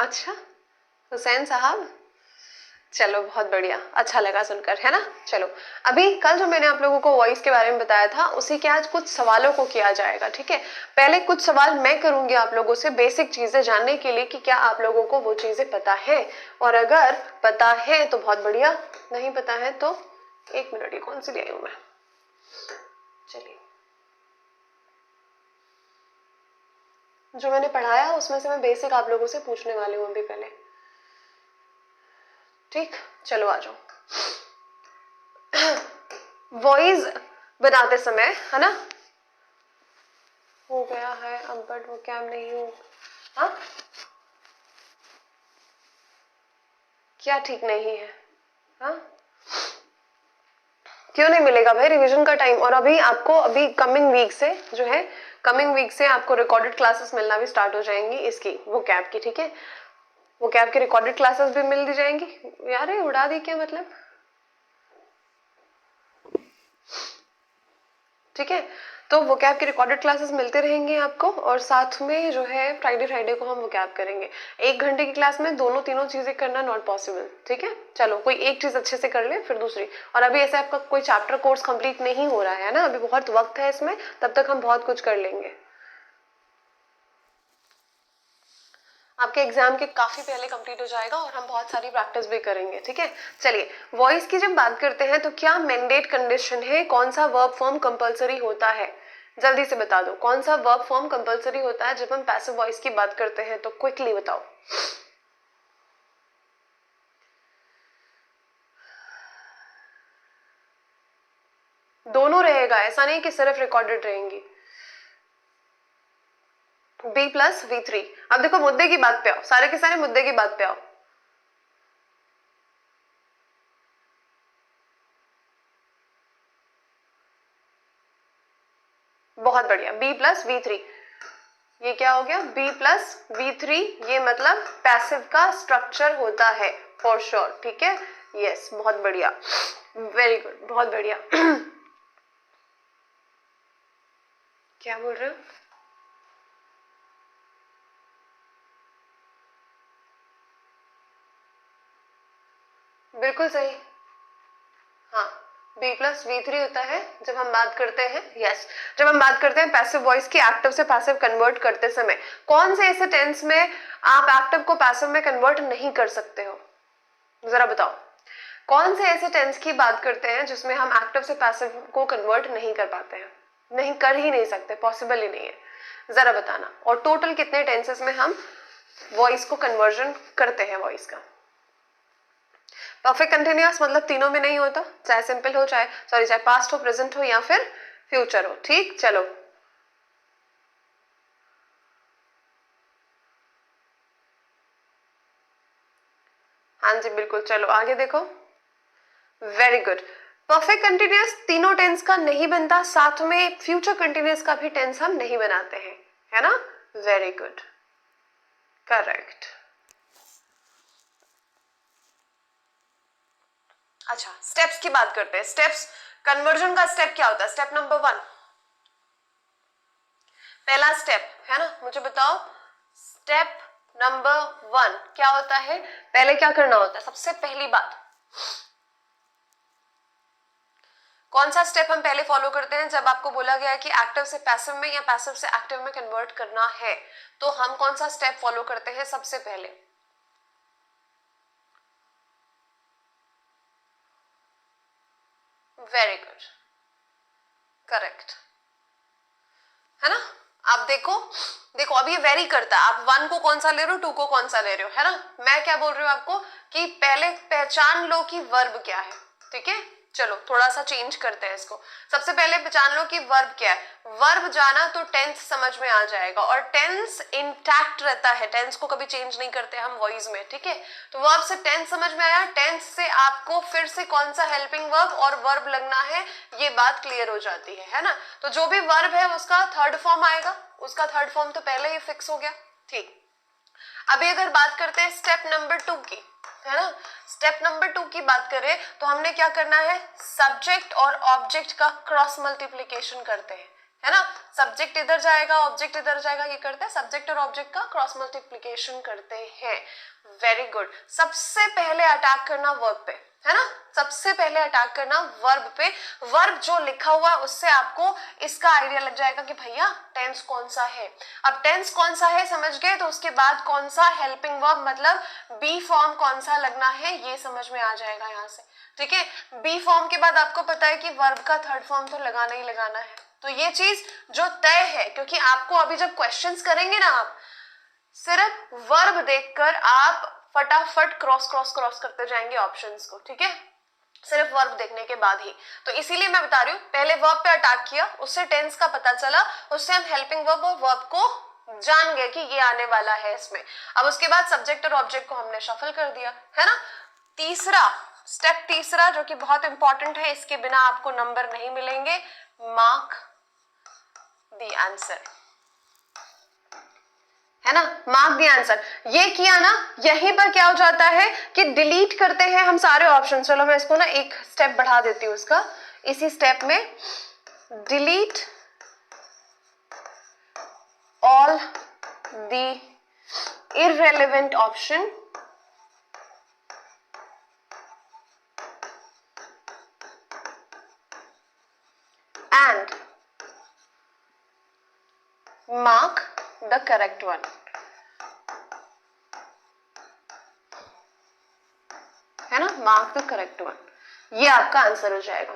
अच्छा, हुसैन साहब, चलो बहुत बढ़िया, अच्छा लगा सुनकर, है ना। चलो अभी कल जो मैंने आप लोगों को वॉइस के बारे में बताया था उसी के आज कुछ सवालों को किया जाएगा, ठीक है। पहले कुछ सवाल मैं करूंगी आप लोगों से बेसिक चीजें जानने के लिए कि क्या आप लोगों को वो चीजें पता है, और अगर पता है तो बहुत बढ़िया, नहीं पता है तो 1 मिनट, ये कौन सी ले आई हूं मैं, चलिए जो मैंने पढ़ाया उसमें से मैं बेसिक आप लोगों से पूछने वाली हूँ अभी पहले, ठीक। चलो आ जाओ। वॉइस बनाते समय, है ना, हो गया है अब, बट वो क्या नहीं हो, हाँ क्या ठीक नहीं है, हाँ क्यों नहीं मिलेगा भाई, रिवीजन का टाइम। और अभी आपको अभी कमिंग वीक से जो है, कमिंग वीक से आपको रिकॉर्डेड क्लासेस मिलना भी स्टार्ट हो जाएंगी इसकी, वो कैब की, ठीक है। वो कैब की रिकॉर्डेड क्लासेस भी मिल दी जाएंगी। यार ये उड़ा दी क्या मतलब, ठीक है। तो वो कैब की रिकॉर्डेड क्लासेस मिलते रहेंगे आपको, और साथ में जो है फ्राइडे फ्राइडे को हम वो कैब करेंगे। 1 घंटे की क्लास में दोनों तीनों चीजें करना नॉट पॉसिबल, ठीक है। चलो कोई एक चीज अच्छे से कर ले फिर दूसरी, और अभी ऐसे आपका कोई चैप्टर कोर्स कंप्लीट नहीं हो रहा है ना, अभी बहुत वक्त है इसमें, तब तक हम बहुत कुछ कर लेंगे। आपके एग्जाम के काफी पहले कंप्लीट हो जाएगा और हम बहुत सारी प्रैक्टिस भी करेंगे, ठीक है। चलिए वॉइस की जब बात करते हैं तो क्या मैंडेट कंडीशन है, कौन सा वर्ब फॉर्म कंपलसरी होता है, जल्दी से बता दो कौन सा वर्ब फॉर्म कंपलसरी होता है जब हम पैसिव वॉइस की बात करते हैं, तो क्विकली बताओ। दोनों रहेगा, ऐसा नहीं कि सिर्फ रिकॉर्डेड रहेंगी। B+V3। अब देखो मुद्दे की बात पे आओ, सारे के सारे मुद्दे की बात पे आओ। बहुत बढ़िया, B+V3, ये क्या हो गया, B+V3, ये मतलब पैसिव का स्ट्रक्चर होता है फॉर श्योर, ठीक है। यस बहुत बढ़िया, वेरी गुड, बहुत बढ़िया। क्या बोल रहे हो, बिल्कुल सही, हाँ B+V3 होता है जब हम बात करते हैं, यस जब हम बात करते हैं पैसिव वॉइस की एक्टिव से पैसिव कन्वर्ट करते समय। कौन से ऐसे टेंस में आप एक्टिव को पैसिव में कन्वर्ट नहीं कर सकते हो, जरा बताओ। कौन से ऐसे टेंस की बात करते हैं जिसमें हम एक्टिव से पैसिव को कन्वर्ट नहीं कर पाते हैं, नहीं कर ही नहीं सकते, पॉसिबल ही नहीं है, जरा बताना। और टोटल कितने टेंसेस में हम वॉइस को कन्वर्जन करते हैं वॉइस का। परफेक्ट कंटिन्यूअस मतलब तीनों में नहीं होता, चाहे सिंपल हो, चाहे पास्ट हो, प्रेजेंट हो या फिर फ्यूचर हो, ठीक। चलो हाँ जी बिल्कुल, चलो आगे देखो। वेरी गुड, परफेक्ट कंटिन्यूअस तीनों टेंस का नहीं बनता, साथ में फ्यूचर कंटिन्यूअस का भी टेंस हम नहीं बनाते हैं, है ना। Very good, correct. अच्छा स्टेप्स की बात करते हैं, स्टेप्स, कन्वर्जन का स्टेप क्या होता है, स्टेप नंबर 1, पहला स्टेप है ना, मुझे बताओ स्टेप नंबर 1 क्या होता है, पहले क्या करना होता है, सबसे पहली बात कौन सा स्टेप हम पहले फॉलो करते हैं जब आपको बोला गया है कि एक्टिव से पैसिव में या पैसिव से एक्टिव में कन्वर्ट करना है, तो हम कौन सा स्टेप फॉलो करते हैं सबसे पहले। वेरी गुड, करेक्ट, है ना। आप देखो देखो अब ये वेरी करता है, आप 1 को कौन सा ले रहे हो, 2 को कौन सा ले रहे हो, है ना। मैं क्या बोल रही हूँ आपको कि पहले पहचान लो कि वर्ब क्या है, ठीक है। चलो थोड़ा सा चेंज करते हैं इसको, सबसे पहले पहचान लो कि वर्ब क्या है। वर्ब जाना तो टेंस समझ में आ जाएगा, और टेंस इंटैक्ट रहता है, टेंस को कभी चेंज नहीं करते हम वॉइस में, ठीक है। तो वर्ब से टेंस समझ में आया, टेंस से आपको फिर से कौन सा हेल्पिंग वर्ब और वर्ब लगना है ये बात क्लियर हो जाती है ना। तो जो भी वर्ब है उसका थर्ड फॉर्म आएगा, उसका थर्ड फॉर्म तो पहले ही फिक्स हो गया, ठीक। अभी अगर बात करते हैं स्टेप नंबर 2 की, है ना, स्टेप नंबर 2 की बात करें तो हमने क्या करना है, सब्जेक्ट और ऑब्जेक्ट का क्रॉस मल्टीप्लीकेशन करते हैं, है ना। सब्जेक्ट इधर जाएगा, ऑब्जेक्ट इधर जाएगा, ये करते हैं, सब्जेक्ट और ऑब्जेक्ट का क्रॉस मल्टीप्लिकेशन करते हैं। Very good. सबसे पहले अटैक करना वर्ब पे, है ना, सबसे पहले अटैक करना वर्ब पे। वर्ब जो लिखा हुआ है उससे आपको इसका आइडिया लग जाएगा कि भैया टेंस कौन सा है। अब टेंस कौन सा है समझ गए, तो उसके बाद कौन सा हेल्पिंग वर्ब मतलब बी फॉर्म कौन सा लगना है ये समझ में आ जाएगा यहाँ से। ठीक है, बी फॉर्म के बाद आपको पता है कि वर्ब का थर्ड फॉर्म तो लगाना ही लगाना है। तो ये चीज जो तय है, क्योंकि आपको अभी जब क्वेश्चंस करेंगे ना, आप सिर्फ वर्ब देखकर आप फटाफट क्रॉस क्रॉस क्रॉस करते जाएंगे ऑप्शंस को। ठीक है, सिर्फ वर्ब देखने के बाद ही। तो इसीलिए मैं बता रही हूँ, पहले वर्ब पे अटैक किया, उससे टेंस का पता चला, उससे हम हेल्पिंग वर्ब और वर्ब को जान गए कि ये आने वाला है इसमें। अब उसके बाद सब्जेक्ट और ऑब्जेक्ट को हमने शफल कर दिया, है ना। तीसरा स्टेप, तीसरा जो कि बहुत इंपॉर्टेंट है, इसके बिना आपको नंबर नहीं मिलेंगे, मार्क द आंसर, है ना, मार्क द आंसर। ये किया ना, यहीं पर क्या हो जाता है कि डिलीट करते हैं हम सारे ऑप्शन। चलो मैं इसको ना एक स्टेप बढ़ा देती हूँ उसका, इसी स्टेप में delete all the irrelevant option and mark the correct one, है ना, मार्क द करेक्ट वन, ये आपका आंसर हो जाएगा।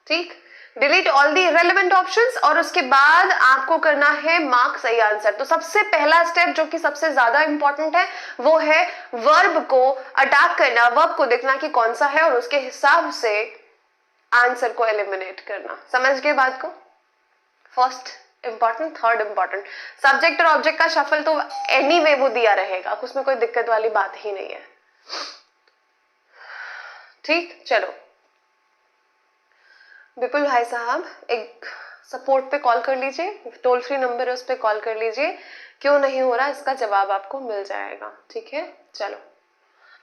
ठीक, delete all the irrelevant options और उसके बाद आपको करना है मार्क सही आंसर। तो सबसे पहला स्टेप जो कि सबसे ज्यादा इंपॉर्टेंट है वो है वर्ब को अटैक करना, वर्ब को देखना कि कौन सा है और उसके हिसाब से आंसर को एलिमिनेट करना। समझ गए बात को। First important, third important, subject और ऑब्जेक्ट का शफल तो एनीवे वो दिया रहेगा, उसमें कोई दिक्कत वाली बात ही नहीं है। ठीक, चलो विपुल भाई साहब एक सपोर्ट पे कॉल कर लीजिए, टोल फ्री नंबर है उस पर कॉल कर लीजिए, क्यों नहीं हो रहा इसका जवाब आपको मिल जाएगा। ठीक है, चलो,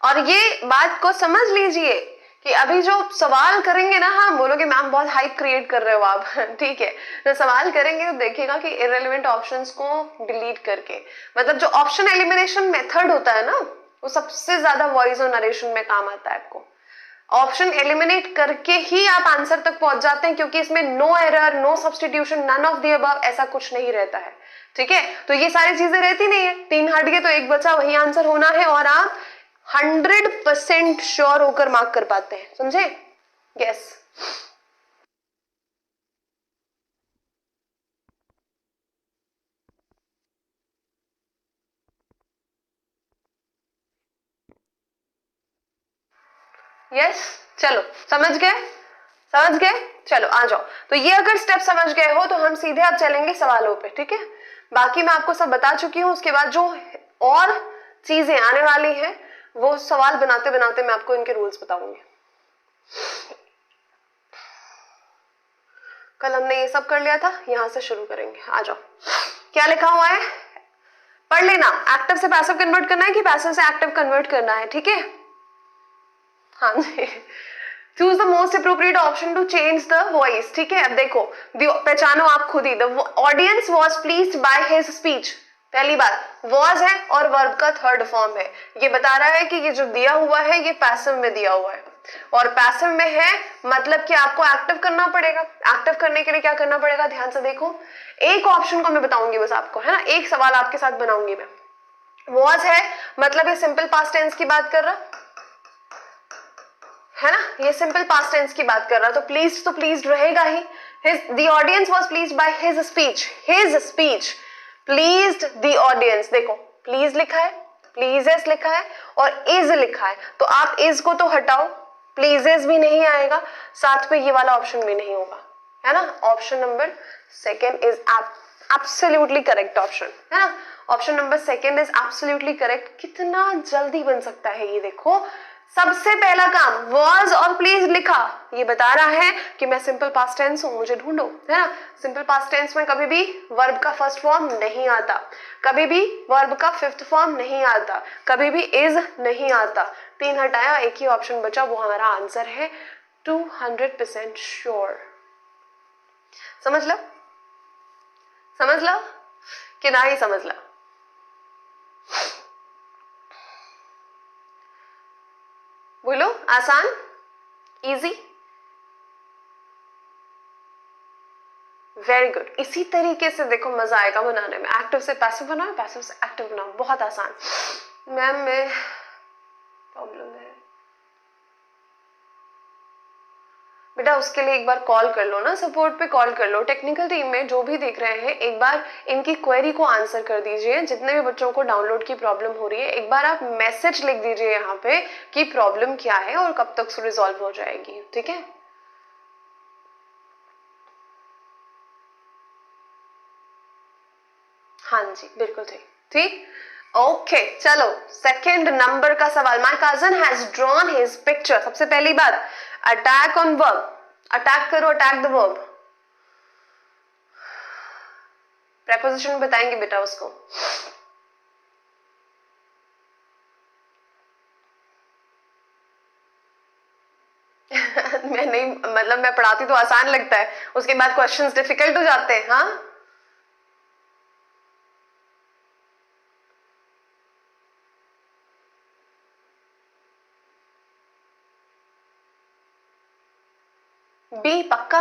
और ये बात को समझ लीजिए कि अभी जो सवाल करेंगे ना, हाँ बोलोगे मैम बहुत हाइप क्रिएट कर रहे हो आप ठीक है, जो सवाल करेंगे तो देखिएगा कि इररेलेवेंट ऑप्शंस को डिलीट करके, मतलब जो ऑप्शन एलिमिनेशन मेथड होता है ना, वो सबसे ज्यादा वॉइस और नरेशन में काम आता है। आपको ऑप्शन एलिमिनेट करके ही आप आंसर तक पहुंच जाते हैं, क्योंकि इसमें no error, no substitution, none of the above, ऐसा कुछ नहीं रहता है। ठीक है, तो ये सारी चीजें रहती नहीं है, 3 हट गए तो 1 बचा, वही आंसर होना है और आप 100% श्योर होकर मार्क कर पाते हैं। समझे? यस। यस, चलो समझ गए, समझ गए, चलो आ जाओ। तो ये अगर स्टेप समझ गए हो तो हम सीधे अब चलेंगे सवालों पे। ठीक है, बाकी मैं आपको सब बता चुकी हूँ, उसके बाद जो और चीजें आने वाली हैं वो सवाल बनाते बनाते मैं आपको इनके रूल्स बताऊंगी। कल हमने ये सब कर लिया था, यहां से शुरू करेंगे। आ जाओ, क्या लिखा हुआ है पढ़ लेना। एक्टिव से पैसिव कन्वर्ट करना है कि पैसिव से एक्टिव कन्वर्ट करना है। ठीक है, हाँ जी। Choose the most appropriate option to change the voice. ठीक है, अब देखो, पहचानो आप खुद ही। The audience was pleased by his speech, पहली बात वॉज है और वर्ब का थर्ड फॉर्म है। ये बता रहा है कि ये जो दिया हुआ है ये पैसिव में दिया हुआ है, और पैसिव में है मतलब कि आपको एक्टिव करना पड़ेगा। एक्टिव करने के लिए क्या करना पड़ेगा, ध्यान से देखो। एक ऑप्शन को मैं बताऊंगी बस आपको, है ना, एक सवाल आपके साथ बनाऊंगी मैं। वॉज है मतलब ये सिंपल पास्ट टेंस की बात कर रहा है ना, ये सिंपल पास्ट टेंस की बात कर रहा, तो प्लीज्ड रहेगा ही। The audience was pleased by his speech, his speech pleased the audience. देखो प्लीज लिखा है, प्लीजेस लिखा है और इज लिखा है, तो आप इज को तो हटाओ, प्लीजेस भी नहीं आएगा, साथ में ये वाला ऑप्शन भी नहीं होगा, है ना। Option number second is absolutely correct option, है ना। Option number second is absolutely correct. कितना जल्दी बन सकता है ये देखो। सबसे पहला काम वॉज और प्लीज लिखा, ये बता रहा है कि मैं सिंपल पास्ट टेंस हूं, मुझे ढूंढो, है ना। सिंपल पास्ट टेंस में कभी भी वर्ब का फर्स्ट फॉर्म नहीं आता, कभी भी वर्ब का फिफ्थ फॉर्म नहीं आता, कभी भी इज नहीं आता। 3 हटाया, एक ही ऑप्शन बचा, वो हमारा आंसर है 200% श्योर। समझ लो, समझ ला कि ना ही समझ ला? बोलो, आसान, इजी, वेरी गुड। इसी तरीके से देखो मजा आएगा बनाने में। एक्टिव से पैसिव बनाओ, पैसिव से एक्टिव बनाओ, बहुत आसान। मैम में प्रॉब्लम है बेटा, उसके लिए एक बार कॉल कर लो ना, सपोर्ट पे कॉल कर लो। टेक्निकल टीम में जो भी देख रहे हैं, एक बार इनकी क्वेरी को आंसर कर दीजिए। जितने भी बच्चों को डाउनलोड की प्रॉब्लम हो रही है, एक बार आप मैसेज लिख दीजिए यहाँ पे कि प्रॉब्लम क्या है और कब तक रिजॉल्व हो जाएगी, ठीक है? हाँ जी, बिल्कुल ठीक। ठीक, ओके, चलो सेकंड नंबर का सवाल। My cousin has drawn his picture. सबसे पहली बात, अटैक ऑन वर्ब, अटैक करो, अटैक द वर्ब। प्रेपोजिशन बताएंगे बेटा उसको। मैं नहीं, मतलब मैं पढ़ाती तो आसान लगता है, उसके बाद क्वेश्चंस डिफिकल्ट हो जाते हैं। हाँ, बी पक्का?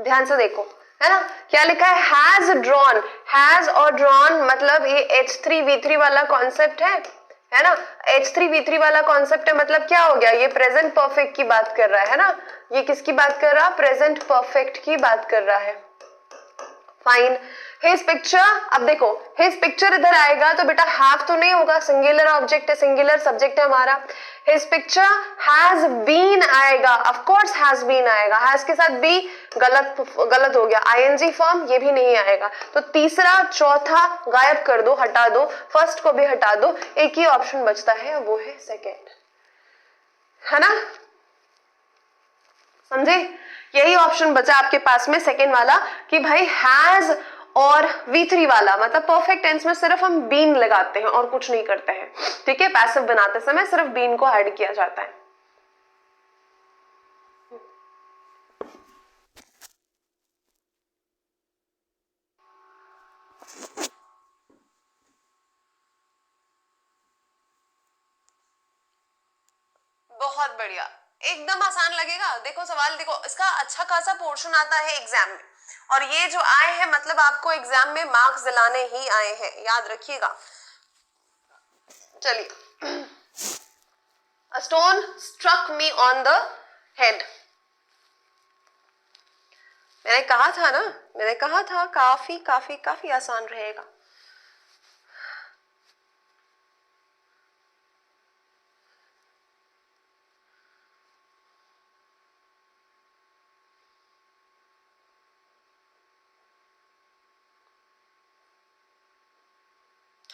ध्यान से देखो, है ना, क्या लिखा है? Has drawn. हैज और ड्रॉन मतलब ये H3V3 वाला कॉन्सेप्ट है ना? H3V3 वाला कॉन्सेप्ट है, मतलब क्या हो गया? ये प्रेजेंट परफेक्ट की बात कर रहा है ना? ये किसकी बात कर रहा है? प्रेजेंट परफेक्ट की बात कर रहा है। फाइन। हिज पिक्चर, अब देखो हिज पिक्चर इधर आएगा तो बेटा हैव तो नहीं होगा, सिंगुलर ऑब्जेक्ट है, सिंगुलर सब्जेक्ट है हमारा। हिज पिक्चर हैज बीन आएगा, ऑफ कोर्स हैज बीन आएगा। हैज के साथ बी गलत, गलत हो गया। आईएनजी फॉर्म ये भी नहीं आएगा। तो तीसरा चौथा गायब कर दो, हटा दो, फर्स्ट को भी हटा दो। एक ही ऑप्शन बचता है, वो है सेकेंड, है ना? समझे? यही ऑप्शन बचा आपके पास में, सेकेंड वाला, कि भाई हैज और V3 वाला, मतलब परफेक्ट टेंस में सिर्फ हम बीन लगाते हैं और कुछ नहीं करते हैं, ठीक है? पैसिव बनाते समय सिर्फ बीन को ऐड किया जाता है। बहुत बढ़िया, एकदम आसान लगेगा। देखो सवाल देखो, इसका अच्छा खासा पोर्शन आता है एग्जाम में, और ये जो आए हैं मतलब आपको एग्जाम में मार्क्स दिलाने ही आए हैं, याद रखिएगा। चलिए, A stone struck me on the head. मैंने कहा था ना, मैंने कहा था काफी काफी काफी आसान रहेगा।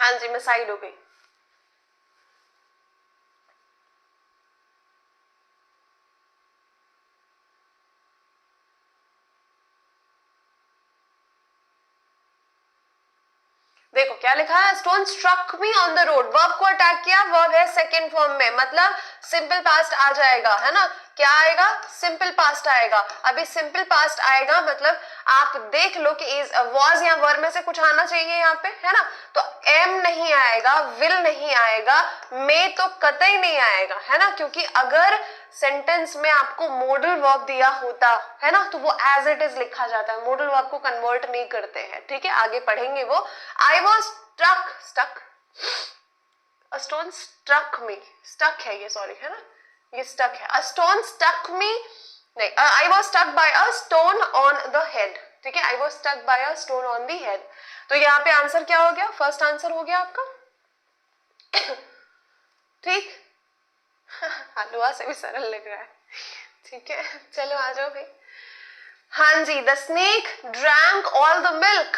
हाँ जी, मैं साइड हो गई। देखो क्या लिखा है? Stone struck me on the road. Verb को अटैक किया, वर्ब है सेकेंड फॉर्म में, मतलब सिंपल पास्ट आ जाएगा, है ना? क्या आएगा? सिंपल पास्ट आएगा। अभी सिंपल पास्ट आएगा मतलब आप देख लो कि इज वॉज या वर में से कुछ आना चाहिए यहाँ पे, है ना? तो एम नहीं आएगा, विल नहीं आएगा, मे तो कतई नहीं आएगा, है ना? क्योंकि अगर सेंटेंस में आपको मॉडल वर्ब दिया होता है ना, तो वो एज इट इज लिखा जाता है, मॉडल वर्ब को कन्वर्ट नहीं करते हैं, ठीक है? आगे पढ़ेंगे वो। I was struck, stuck, a stone struck me, stuck है ये, सॉरी, है ना? ये स्टक है। अ स्टोन स्टक मी, नहीं, I was stuck by a stone on the head, ठीक है? I was stuck by a stone on the head. तो यहाँ पे आंसर क्या हो गया? फर्स्ट आंसर हो गया आपका। ठीक, हलवा से भी सरल लग रहा है, ठीक है? चलो आ जाओ भाई। हाँ जी, the snake drank all the milk.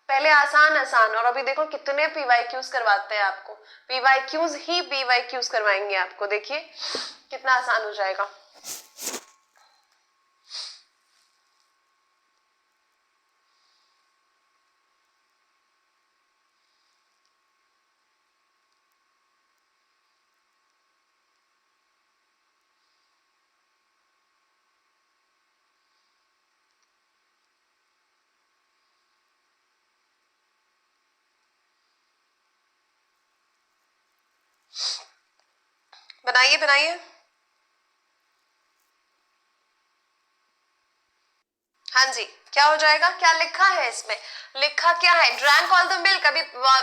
पहले आसान आसान, और अभी देखो कितने पीवाईक्यूज करवाते हैं आपको। पीवाईक्यूज ही पीवाईक्यूज करवाएंगे आपको, देखिए कितना आसान हो जाएगा। बनाइए बनाइए। हाँ जी, क्या हो जाएगा, क्या लिखा है इसमें, लिखा क्या है, ड्रैंक ऑल द मिल्क। अभी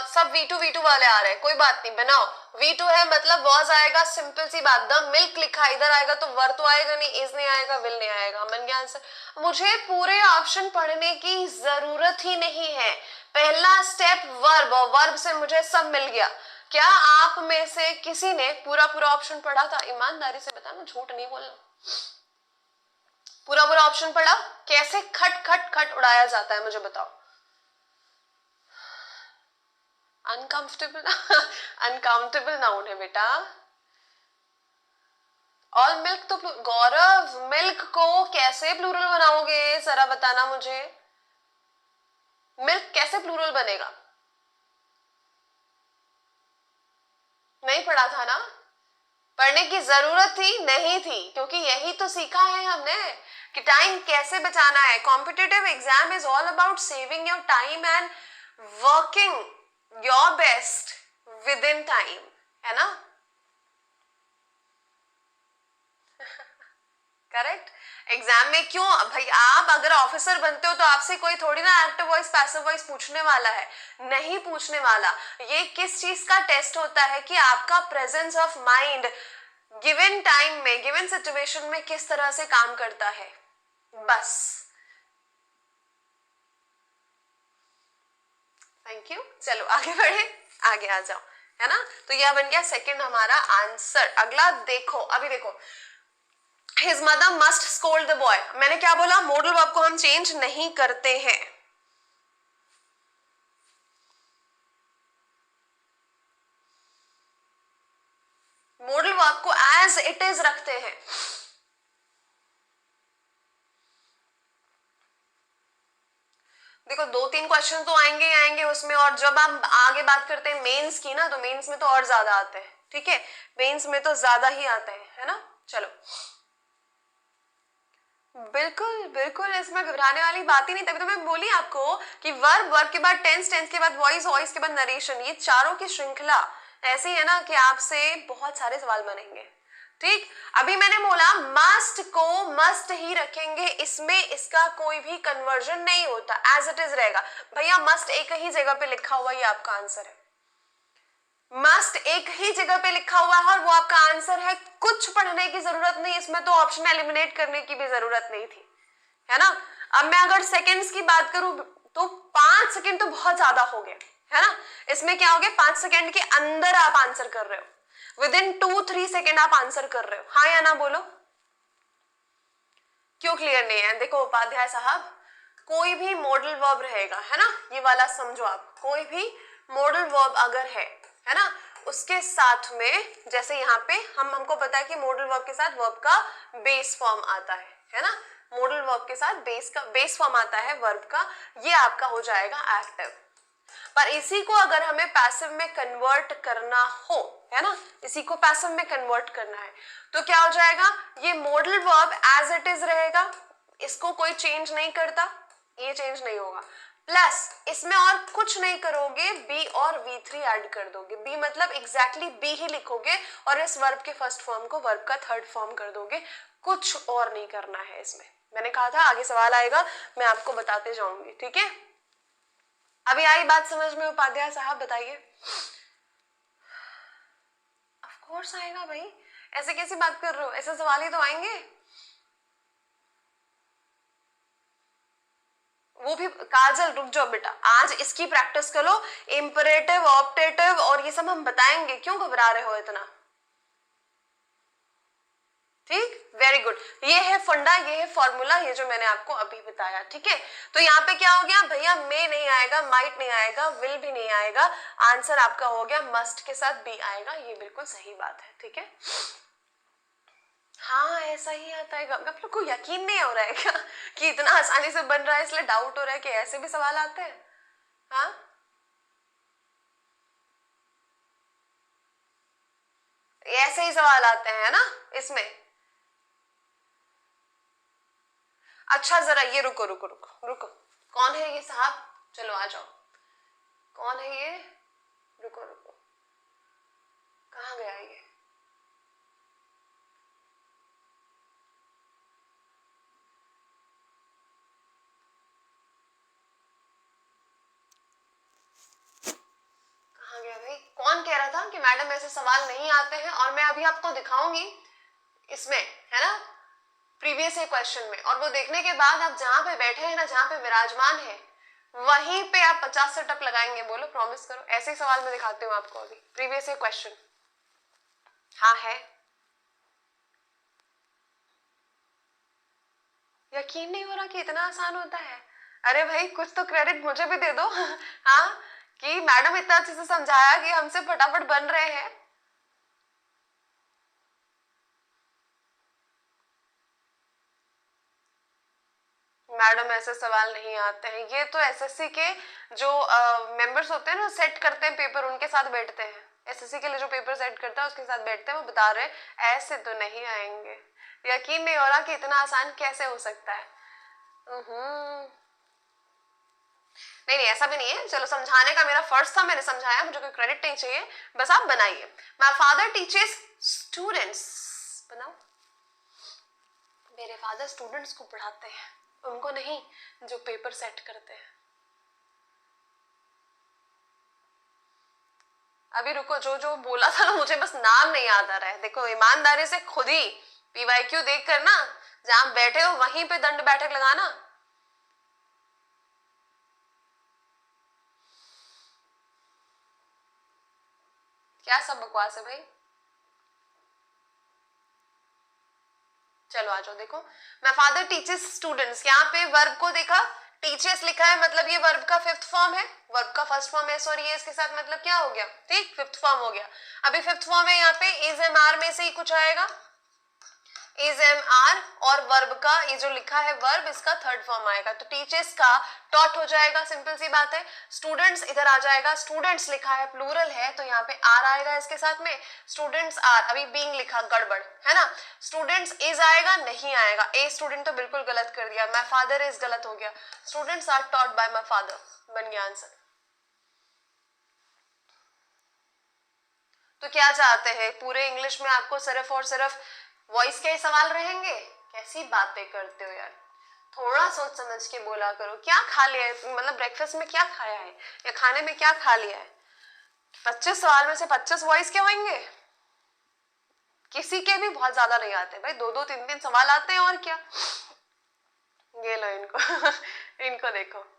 सब V2 वाले आ रहे हैं, कोई बात नहीं, बनाओ। V2 है मतलब वॉज आएगा, सिंपल सी बात। द मिल्क लिखा इधर आएगा तो वर तो आएगा नहीं, इज नहीं आएगा, विल नहीं आएगा। मन गया आंसर। मुझे पूरे ऑप्शन पढ़ने की जरूरत ही नहीं है। पहला स्टेप वर्ब, और वर्ब से मुझे सब मिल गया। क्या आप में से किसी ने पूरा पूरा ऑप्शन पढ़ा था? ईमानदारी से बताना, झूठ नहीं बोलना। पूरा पूरा ऑप्शन पढ़ा? कैसे खट खट खट उड़ाया जाता है मुझे बताओ। अनकंफर्टेबल अनकाउंटेबल नाउन है बेटा। ऑल मिल्क तो गौरव, मिल्क को कैसे प्लूरल बनाओगे जरा बताना मुझे। मिल्क कैसे प्लूरल बनेगा? नहीं पढ़ा था ना? पढ़ने की जरूरत थी नहीं थी, क्योंकि यही तो सीखा है हमने कि टाइम कैसे बचाना है। Competitive exam is all about saving your time and working your best with in time, है ना? करेक्ट। एग्जाम में क्यों भाई, आप अगर ऑफिसर बनते हो तो आपसे कोई थोड़ी ना एक्टिव वॉइस पैसिव वॉइस पूछने वाला है, नहीं पूछने वाला। ये किस चीज का टेस्ट होता है कि आपका presence of mind given time में, गिवन सिचुएशन में किस तरह से काम करता है, बस। Thank you. चलो आगे बढ़े, आगे आ जाओ, है ना? तो यह बन गया सेकंड हमारा आंसर। अगला देखो, अभी देखो, His mother must scold the boy। मैंने क्या बोला, मॉडल वर्ब को हम चेंज नहीं करते हैं। मॉडल वर्ब को एज इट इज रखते हैं। देखो 2-3 क्वेश्चन तो आएंगे ही आएंगे उसमें, और जब हम आगे बात करते हैं मेंस की ना, तो मेंस में तो और ज्यादा आते हैं, ठीक है? मेंस में तो ज्यादा ही आते हैं, है ना? चलो, बिल्कुल बिल्कुल, इसमें घबराने वाली बात ही नहीं। तभी तो मैं बोली आपको कि वर्ब, वर्ब के बाद टेंस, टेंस के बाद वॉइस, वॉइस के बाद नरेशन, ये चारों की श्रृंखला ऐसी है ना कि आपसे बहुत सारे सवाल बनेंगे। ठीक, अभी मैंने बोला मस्ट को मस्ट ही रखेंगे, इसमें इसका कोई भी कन्वर्जन नहीं होता, एज इट इज रहेगा। भैया मस्ट एक ही जगह पे लिखा हुआ, ये आपका आंसर है। मस्ट एक ही जगह पे लिखा हुआ है और वो आपका आंसर है। कुछ पढ़ने की जरूरत नहीं, इसमें तो ऑप्शन एलिमिनेट करने की भी जरूरत नहीं थी, है ना? अब मैं अगर सेकंड्स की बात करूं तो 5 सेकंड तो बहुत ज्यादा हो गए, है ना? इसमें क्या हो गया, 5 सेकंड के अंदर आप आंसर कर रहे हो, विद इन 2-3 सेकंड आप आंसर कर रहे हो, हाँ या ना बोलो। क्यों क्लियर नहीं है? देखो उपाध्याय साहब, कोई भी मॉडल वर्ब रहेगा, है ना, ये वाला समझो आप, कोई भी मॉडल वर्ब अगर है ना, उसके साथ में जैसे यहाँ पे हमको पता है कि मॉडल वर्ब के साथ वर्ब का बेस फॉर्म आता है ना? मॉडल वर्ब के साथ बेस फॉर्म आता है वर्ब का, ये आपका हो जाएगा एक्टिव। पर इसी को अगर हमें पैसिव में कन्वर्ट करना हो, है ना, इसी को पैसिव में कन्वर्ट करना है, तो क्या हो जाएगा, ये modal verb as it is रहेगा, इसको कोई चेंज नहीं करता, ये चेंज नहीं होगा। प्लस इसमें और कुछ नहीं करोगे, बी और V3 ऐड कर दोगे। बी मतलब एग्जैक्टली बी ही लिखोगे और इस वर्ब के फर्स्ट फॉर्म को वर्ब का थर्ड फॉर्म कर दोगे, कुछ और नहीं करना है इसमें। मैंने कहा था आगे सवाल आएगा, मैं आपको बताते जाऊंगी, ठीक है? अभी आई बात समझ में उपाध्याय साहब, बताइए। ऑफ कोर्स आएगा भाई, ऐसे कैसी बात कर रहे हो, ऐसे सवाल ही तो आएंगे। वो भी काजल, रुक जाओ बेटा, आज इसकी प्रैक्टिस करो, इंपरेटिव, ऑप्टेटिव और ये सब हम बताएंगे, क्यों घबरा रहे हो इतना? ठीक, वेरी गुड। ये है फंडा, ये है फॉर्मूला, ये जो मैंने आपको अभी बताया, ठीक है? तो यहाँ पे क्या हो गया भैया, मे नहीं आएगा, माइट नहीं आएगा, विल भी नहीं आएगा, आंसर आपका हो गया मस्ट के साथ बी आएगा, ये बिल्कुल सही बात है, ठीक है? हाँ ऐसा ही आता है। आप लोग को यकीन नहीं हो रहा है क्या कि इतना आसानी से बन रहा है, इसलिए डाउट हो रहा है कि ऐसे भी सवाल आते हैं? हाँ, ऐसे ही सवाल आते हैं ना इसमें। अच्छा जरा ये रुको रुको रुको रुको, कौन है ये साहब? चलो आ जाओ, कौन है ये? रुको रुको, कहाँ गया ये? मैडम ऐसे सवाल नहीं आते हैं, और मैं अभी आपको दिखाऊंगी इसमें, है ना, प्रीवियस ईयर क्वेश्चन में, और वो देखने के बाद आप जहां पे बैठे हैं ना, जहां पे विराजमान है, वहीं पे आप 50 से टप लगाएंगे। बोलो प्रॉमिस करो। ऐसे ही सवाल मैं दिखाती हूँ आपको अभी, प्रीवियस ईयर क्वेश्चन। हाँ है, यकीन नहीं हो रहा कि इतना आसान होता है। अरे भाई कुछ तो क्रेडिट मुझे भी दे दो। हाँ, कि मैडम इतना अच्छे से समझाया कि हमसे फटाफट बन रहे हैं। मैडम ऐसे सवाल नहीं आते हैं, ये तो एसएससी के जो मेंबर्स होते हैं ना, सेट करते हैं पेपर, उनके साथ बैठते हैं। एसएससी के लिए जो पेपर सेट करता है उसके साथ बैठते हैं, वो बता रहे हैं ऐसे तो नहीं आएंगे। यकीन नहीं हो रहा कि इतना आसान कैसे हो सकता है। नहीं नहीं, ऐसा भी नहीं है। चलो, समझाने का मेरा फर्ज था, मैंने समझाया, मुझे कोई क्रेडिट नहीं चाहिए, बस आप बनाइए। माय फादर टीचेस स्टूडेंट्स, बनाओ। मेरे फादर स्टूडेंट्स को पढ़ाते हैं, उनको नहीं जो पेपर सेट करते हैं। अभी रुको, जो जो बोला था ना, मुझे बस नाम नहीं याद आ रहा है। देखो, ईमानदारी से खुद ही पीवाईक्यू देख कर ना, जहां बैठे हो वहीं पे दंड बैठक लगाना। क्या सब बकवास है भाई। चलो आ जाओ। देखो, माय फादर टीचेस स्टूडेंट्स, यहाँ पे वर्ब को देखा, टीचर्स लिखा है, मतलब ये वर्ब का फिफ्थ फॉर्म है, वर्ब का फर्स्ट फॉर्म है, सॉरी, ये इसके साथ मतलब क्या हो गया, ठीक, फिफ्थ फॉर्म हो गया। अभी फिफ्थ फॉर्म है, यहाँ पे इज एम आर में से ही कुछ आएगा, इज एम आर, और वर्ब का ये जो लिखा है वर्ब, इसका थर्ड फॉर्म आएगा, तो टीचर्स का टॉट हो जाएगा, सिंपल सी बात है। स्टूडेंट्स इधर आ जाएगा, स्टूडेंट्स लिखा है, प्लूरल है, तो यहाँ पे आर आएगा इसके साथ में, स्टूडेंट्स आर, अभी बीइंग लिखा, गड़बड़ है ना। स्टूडेंट्स इज आएगा, नहीं आएगा, ए स्टूडेंट तो बिल्कुल गलत कर दिया, माय फादर इज गलत हो गया, students are taught by my father, बन गया आंसर। तो क्या चाहते हैं, पूरे इंग्लिश में आपको सिर्फ और सिर्फ वॉइस के ही सवाल रहेंगे? कैसी बातें करते हो यार, थोड़ा सोच समझ के बोला करो। क्या खा लिया है, मतलब ब्रेकफास्ट में क्या खाया है, या खाने में क्या खा लिया है? 25 सवाल में से 25 वॉइस के होंगे? किसी के भी बहुत ज्यादा नहीं आते भाई, 2-2, 3-3 सवाल आते हैं, और क्या। ये लो इनको। इनको देखो,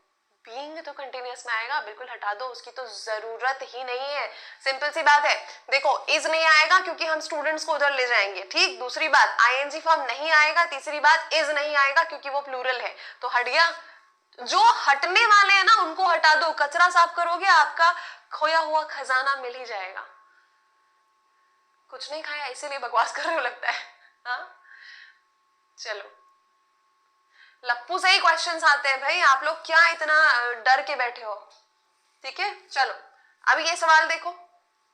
बीइंग तो कंटिन्यूअस में आएगा, बिल्कुल हटा दो, उसकी तो जरूरत ही नहीं है, सिंपल सी बात है। देखो, इज नहीं आएगा क्योंकि हम स्टूडेंट्स को उधर ले जाएंगे, ठीक। दूसरी बात, आईएनजी फॉर्म नहीं आएगा। तीसरी बात, इज नहीं आएगा क्योंकि वो प्लूरल है, तो हट गया। जो हटने वाले हैं ना, उनको हटा दो, कचरा साफ करोगे, आपका खोया हुआ खजाना मिल ही जाएगा। कुछ नहीं खाया इसीलिए बकवास कर रहे हो लगता है। हाँ, चलो, लप्पू से ही क्वेश्चंस आते हैं भाई, आप लोग क्या इतना डर के बैठे हो, ठीक है। चलो, अब ये सवाल देखो,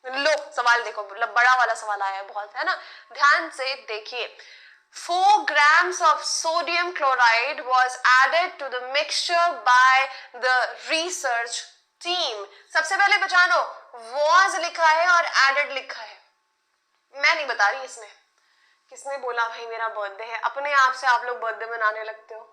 लो सवाल देखो, मतलब बड़ा वाला सवाल आया है बहुत, है ना, ध्यान से देखिए। 4 grams of sodium chloride was added to the mixture by the research team। सबसे पहले पहचानो, was लिखा है और added लिखा है, मैं नहीं बता रही इसमें। किसने बोला भाई मेरा बर्थडे है? अपने आप से आप लोग बर्थडे मनाने लगते हो।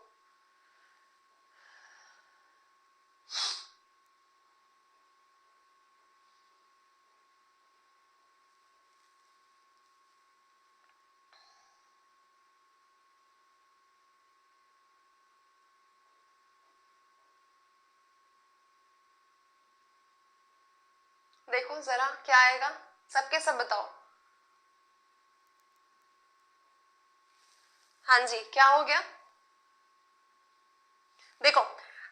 देखो जरा क्या आएगा, सबके सब बताओ। हाँ जी, क्या हो गया? देखो,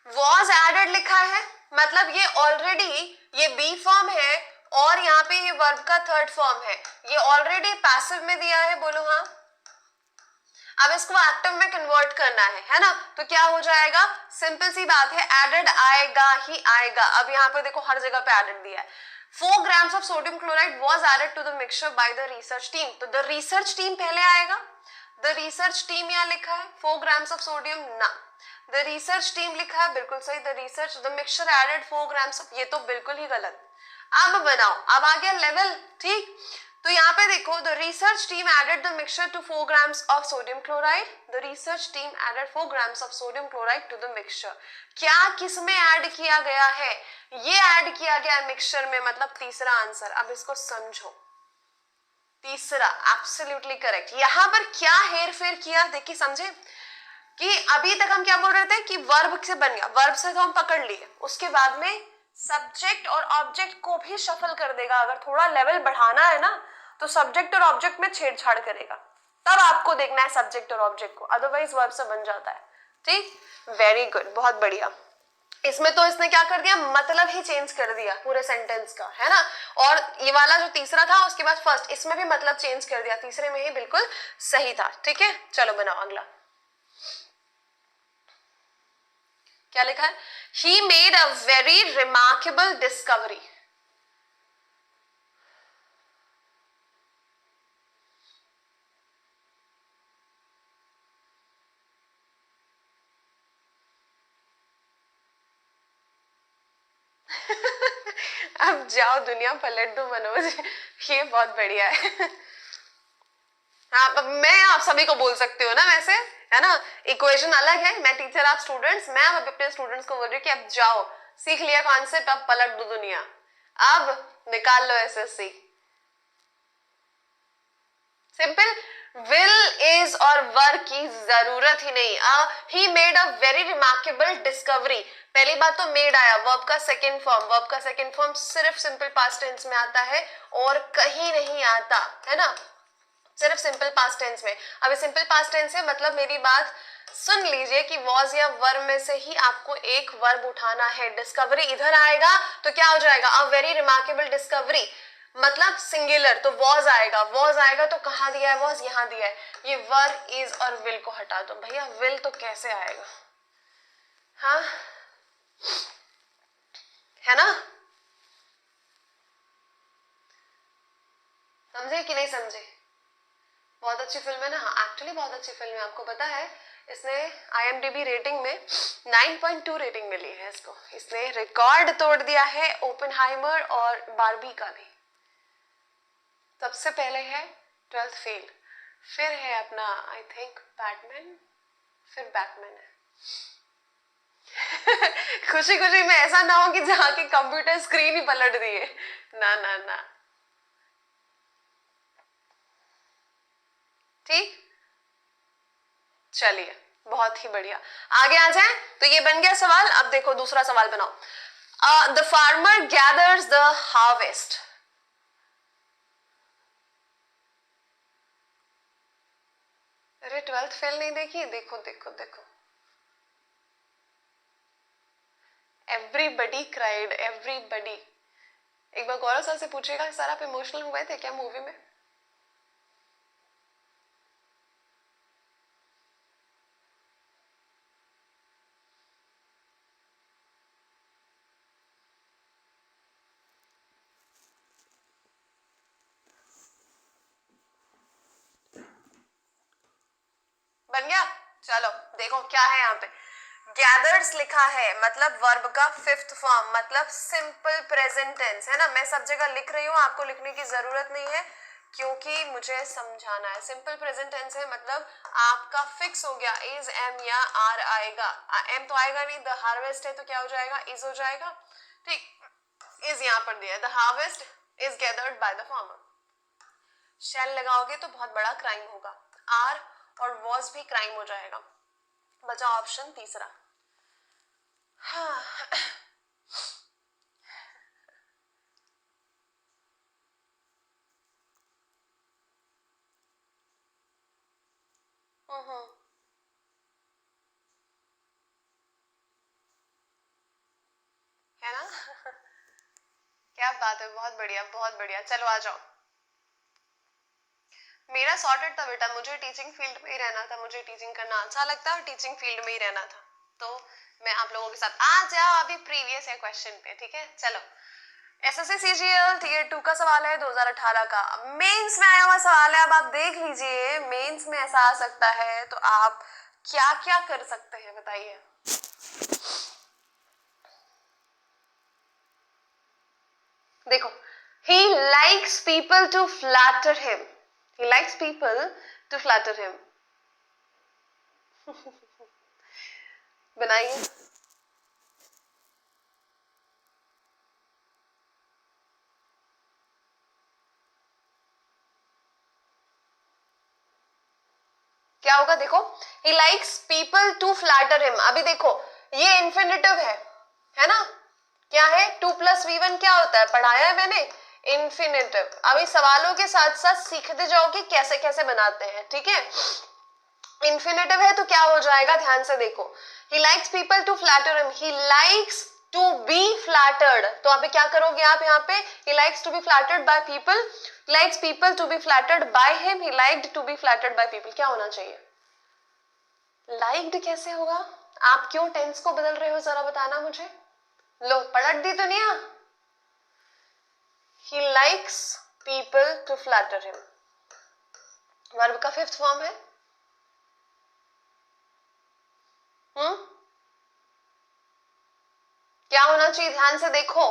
was added लिखा है, मतलब ये ऑलरेडी, ये बी फॉर्म है, और यहाँ पे ये वर्ब का थर्ड फॉर्म है, ये ऑलरेडी पैसिव में दिया है, बोलो हाँ। अब इसको एक्टिव में कन्वर्ट करना है ना, तो क्या हो जाएगा, सिंपल सी बात है, एडेड आएगा ही आएगा। अब यहाँ पे देखो, हर जगह पे एडेड दिया है। 4 grams of sodium chloride was added to the mixture by the research team, तो the research team पहले आएगा, the research team यहाँ लिखा है, 4 grams of sodium ना, the research team लिखा है, बिल्कुल सही, the research, the mixture added 4 grams of, ये तो बिल्कुल ही गलत। अब बनाओ, अब आ गया लेवल, ठीक। तो यहाँ पे देखो, the research team added the mixture to 4 grams of sodium chloride. The research team added 4 grams of sodium chloride to the mixture. क्या किसमें ऐड किया गया है? ये ऐड किया गया है मिक्सचर में, मतलब तीसरा आंसर. अब इसको समझो, तीसरा एब्सोल्युटली करेक्ट. यहां पर क्या हेर फेर किया, देखिए समझे कि अभी तक हम क्या बोल रहे थे कि वर्ब से बन गया, वर्ब से तो हम पकड़ लिए, उसके बाद में सब्जेक्ट और ऑब्जेक्ट को भी शफल कर देगा. अगर थोड़ा लेवल बढ़ाना है ना तो सब्जेक्ट और ऑब्जेक्ट में छेड़छाड़ करेगा, तब आपको देखना है सब्जेक्ट और ऑब्जेक्ट को, अदरवाइज वर्ब से बन जाता है. ठीक, वेरी गुड, बहुत बढ़िया. इसमें तो इसने क्या कर दिया, मतलब ही चेंज कर दिया पूरे सेंटेंस का, है ना. और ये वाला जो तीसरा था उसके बाद फर्स्ट, इसमें भी मतलब चेंज कर दिया, तीसरे में ही बिल्कुल सही था. ठीक है, चलो बनाओ अगला. क्या लिखा है? He made a very remarkable discovery. अब जाओ दुनिया पलट दो मनोज, ये बहुत बढ़िया है. हाँ, मैं आप सभी को बोल सकती हूँ ना वैसे, है ना. इक्वेशन अलग है, मैं टीचर, आप स्टूडेंट्स. मैं अब अपने स्टूडेंट्स को बोल रही हूँ कि अब जाओ, सीख लिया कॉन्सेप्ट, अब पलट दो दुनिया, अब निकाल लो एसएससी. सिंपल. विल, इज और वर की जरूरत ही नहीं. He made a very remarkable discovery. पहली बात तो मेड आया, वर्ब का सेकंड फॉर्म. वर्ब का सेकंड फॉर्म सिर्फ सिंपल पास्ट टेंस में आता है और कहीं नहीं आता, है ना, सिर्फ सिंपल पास्ट टेंस में. अब सिंपल पास्ट टेंस है, मतलब मेरी बात सुन लीजिए कि वॉज या वर्ब में से ही आपको एक वर्ब उठाना है. डिस्कवरी इधर आएगा तो क्या हो जाएगा, अ वेरी रिमार्केबल डिस्कवरी, मतलब सिंगुलर, तो वॉज आएगा. वॉज आएगा तो कहाँ दिया है, वॉज यहाँ दिया है. ये वर, इज और विल को हटा दो. भैया विल तो कैसे आएगा, हाँ, है ना. समझे कि नहीं समझे? बहुत अच्छी फिल्म है ना. हाँ, एक्चुअली बहुत अच्छी फिल्म है. आपको पता है इसने IMDb रेटिंग में 9.2 रेटिंग मिली है इसको. इसने रिकॉर्ड तोड़ दिया है ओपेनहाइमर और बारबी का भी. सबसे पहले है 12th फेल, फिर है अपना आई थिंक बैटमैन, फिर बैटमैन है. खुशी खुशी में ऐसा ना हो कि जहां की कंप्यूटर स्क्रीन ही पलट दिए. ना ना ना. ठीक, चलिए बहुत ही बढ़िया. आगे आ जाए तो ये बन गया सवाल. अब देखो दूसरा सवाल बनाओ. The farmer gathers the harvest. अरे 12th फेल नहीं देखी, देखो देखो देखो. Everybody cried, everybody. एक बार गौरव सर से पूछेगा, सर आप इमोशनल हुए थे क्या मूवी में? बन गया. चलो देखो क्या है यहाँ पे. गैदर्स लिखा है, मतलब वर्ब का फिफ्थ फॉर्म, मतलब सिंपल प्रेजेंट टेंस, है ना. मैं सब जगह लिख रही हूँ, आपको लिखने की जरूरत नहीं है क्योंकि मुझे समझाना है. सिंपल प्रेजेंट टेंस है, मतलब आपका फिक्स हो गया, इज, एम या आर आएगा. एम तो आएगा नहीं, द हार्वेस्ट है तो क्या हो जाएगा, इज हो जाएगा. ठीक, इज यहाँ पर दिया है, the harvest is gathered by the farmer. Shall लगाओगे तो बहुत बड़ा क्राइम होगा. आर और वॉज भी क्राइम हो जाएगा. बचा ऑप्शन तीसरा. हाँ. है ना. क्या बात है, बहुत बढ़िया बहुत बढ़िया. चलो आ जाओ. मेरा सॉर्टेड था बेटा, मुझे टीचिंग फील्ड में ही रहना था, मुझे टीचिंग करना अच्छा लगता है और टीचिंग फील्ड में ही रहना था, तो मैं आप लोगों के साथ आ जाओ. अभी प्रीवियस है क्वेश्चन पे, ठीक है. चलो, एसएससी सीजीएल टीयर 2 का सवाल है 2018 का. मेंस में आया हुआ सवाल है. अब आप देख लीजिए, मेंस में ऐसा आ सकता है तो आप क्या क्या कर सकते हैं बताइए. देखो, ही likes people to flatter him. He likes people to flatter him. बनाइए. क्या होगा देखो, he likes people to flatter him. अभी देखो ये इन्फिनिटिव है ना, क्या है 2 + v1 क्या होता है, पढ़ाया है मैंने, इन्फिनिटिव. अभी सवालों के साथ साथ सीखते जाओ कि कैसे कैसे बनाते हैं, ठीक है. इन्फिनिटिव है तो क्या हो जाएगा, ध्यान से देखो. he likes people to flatter him, he likes to be flattered. तो अभी क्या करोगे आप यहाँ पे, he likes to be flattered by people, he likes people to be flattered by him, he liked to be flattered by people. क्या होना चाहिए, liked कैसे होगा, आप क्यों टेंस को बदल रहे हो जरा बताना मुझे. लो पलट दी दुनिया. he likes people to flatter him verb का 5th फॉर्म है. क्या होना चाहिए, ध्यान से देखो,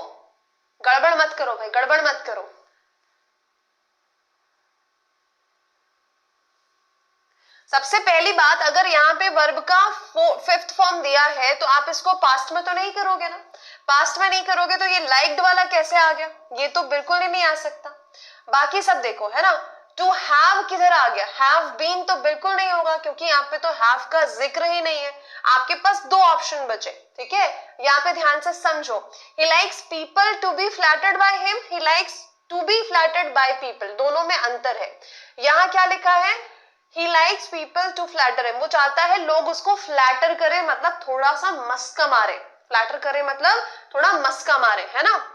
गड़बड़ मत करो भाई, गड़बड़ मत करो. सबसे पहली बात, अगर यहाँ पे वर्ब का 5th फॉर्म दिया है तो आप इसको पास्ट में तो नहीं करोगे ना. पास्ट में नहीं करोगे तो ये लाइक्ड वाला कैसे आ गया, ये तो बिल्कुल ही नहीं आ सकता. बाकी सब देखो है ना, टू हैव किधर आ गया, हैव बीन तो बिल्कुल नहीं होगा क्योंकि यहाँ पे तो हैव का जिक्र ही नहीं है. आपके पास 2 ऑप्शन बचे, ठीक है. यहाँ पे ध्यान से समझो, he likes people to be flattered by him, he likes to be flattered by people, दोनों में अंतर है. यहाँ क्या लिखा है, he likes people to flatter him, वो चाहता है लोग उसको फ्लैटर करें, मतलब थोड़ा सा मस्का मारे. फ्लैटर करे मतलब थोड़ा मस्का मारे, है ना.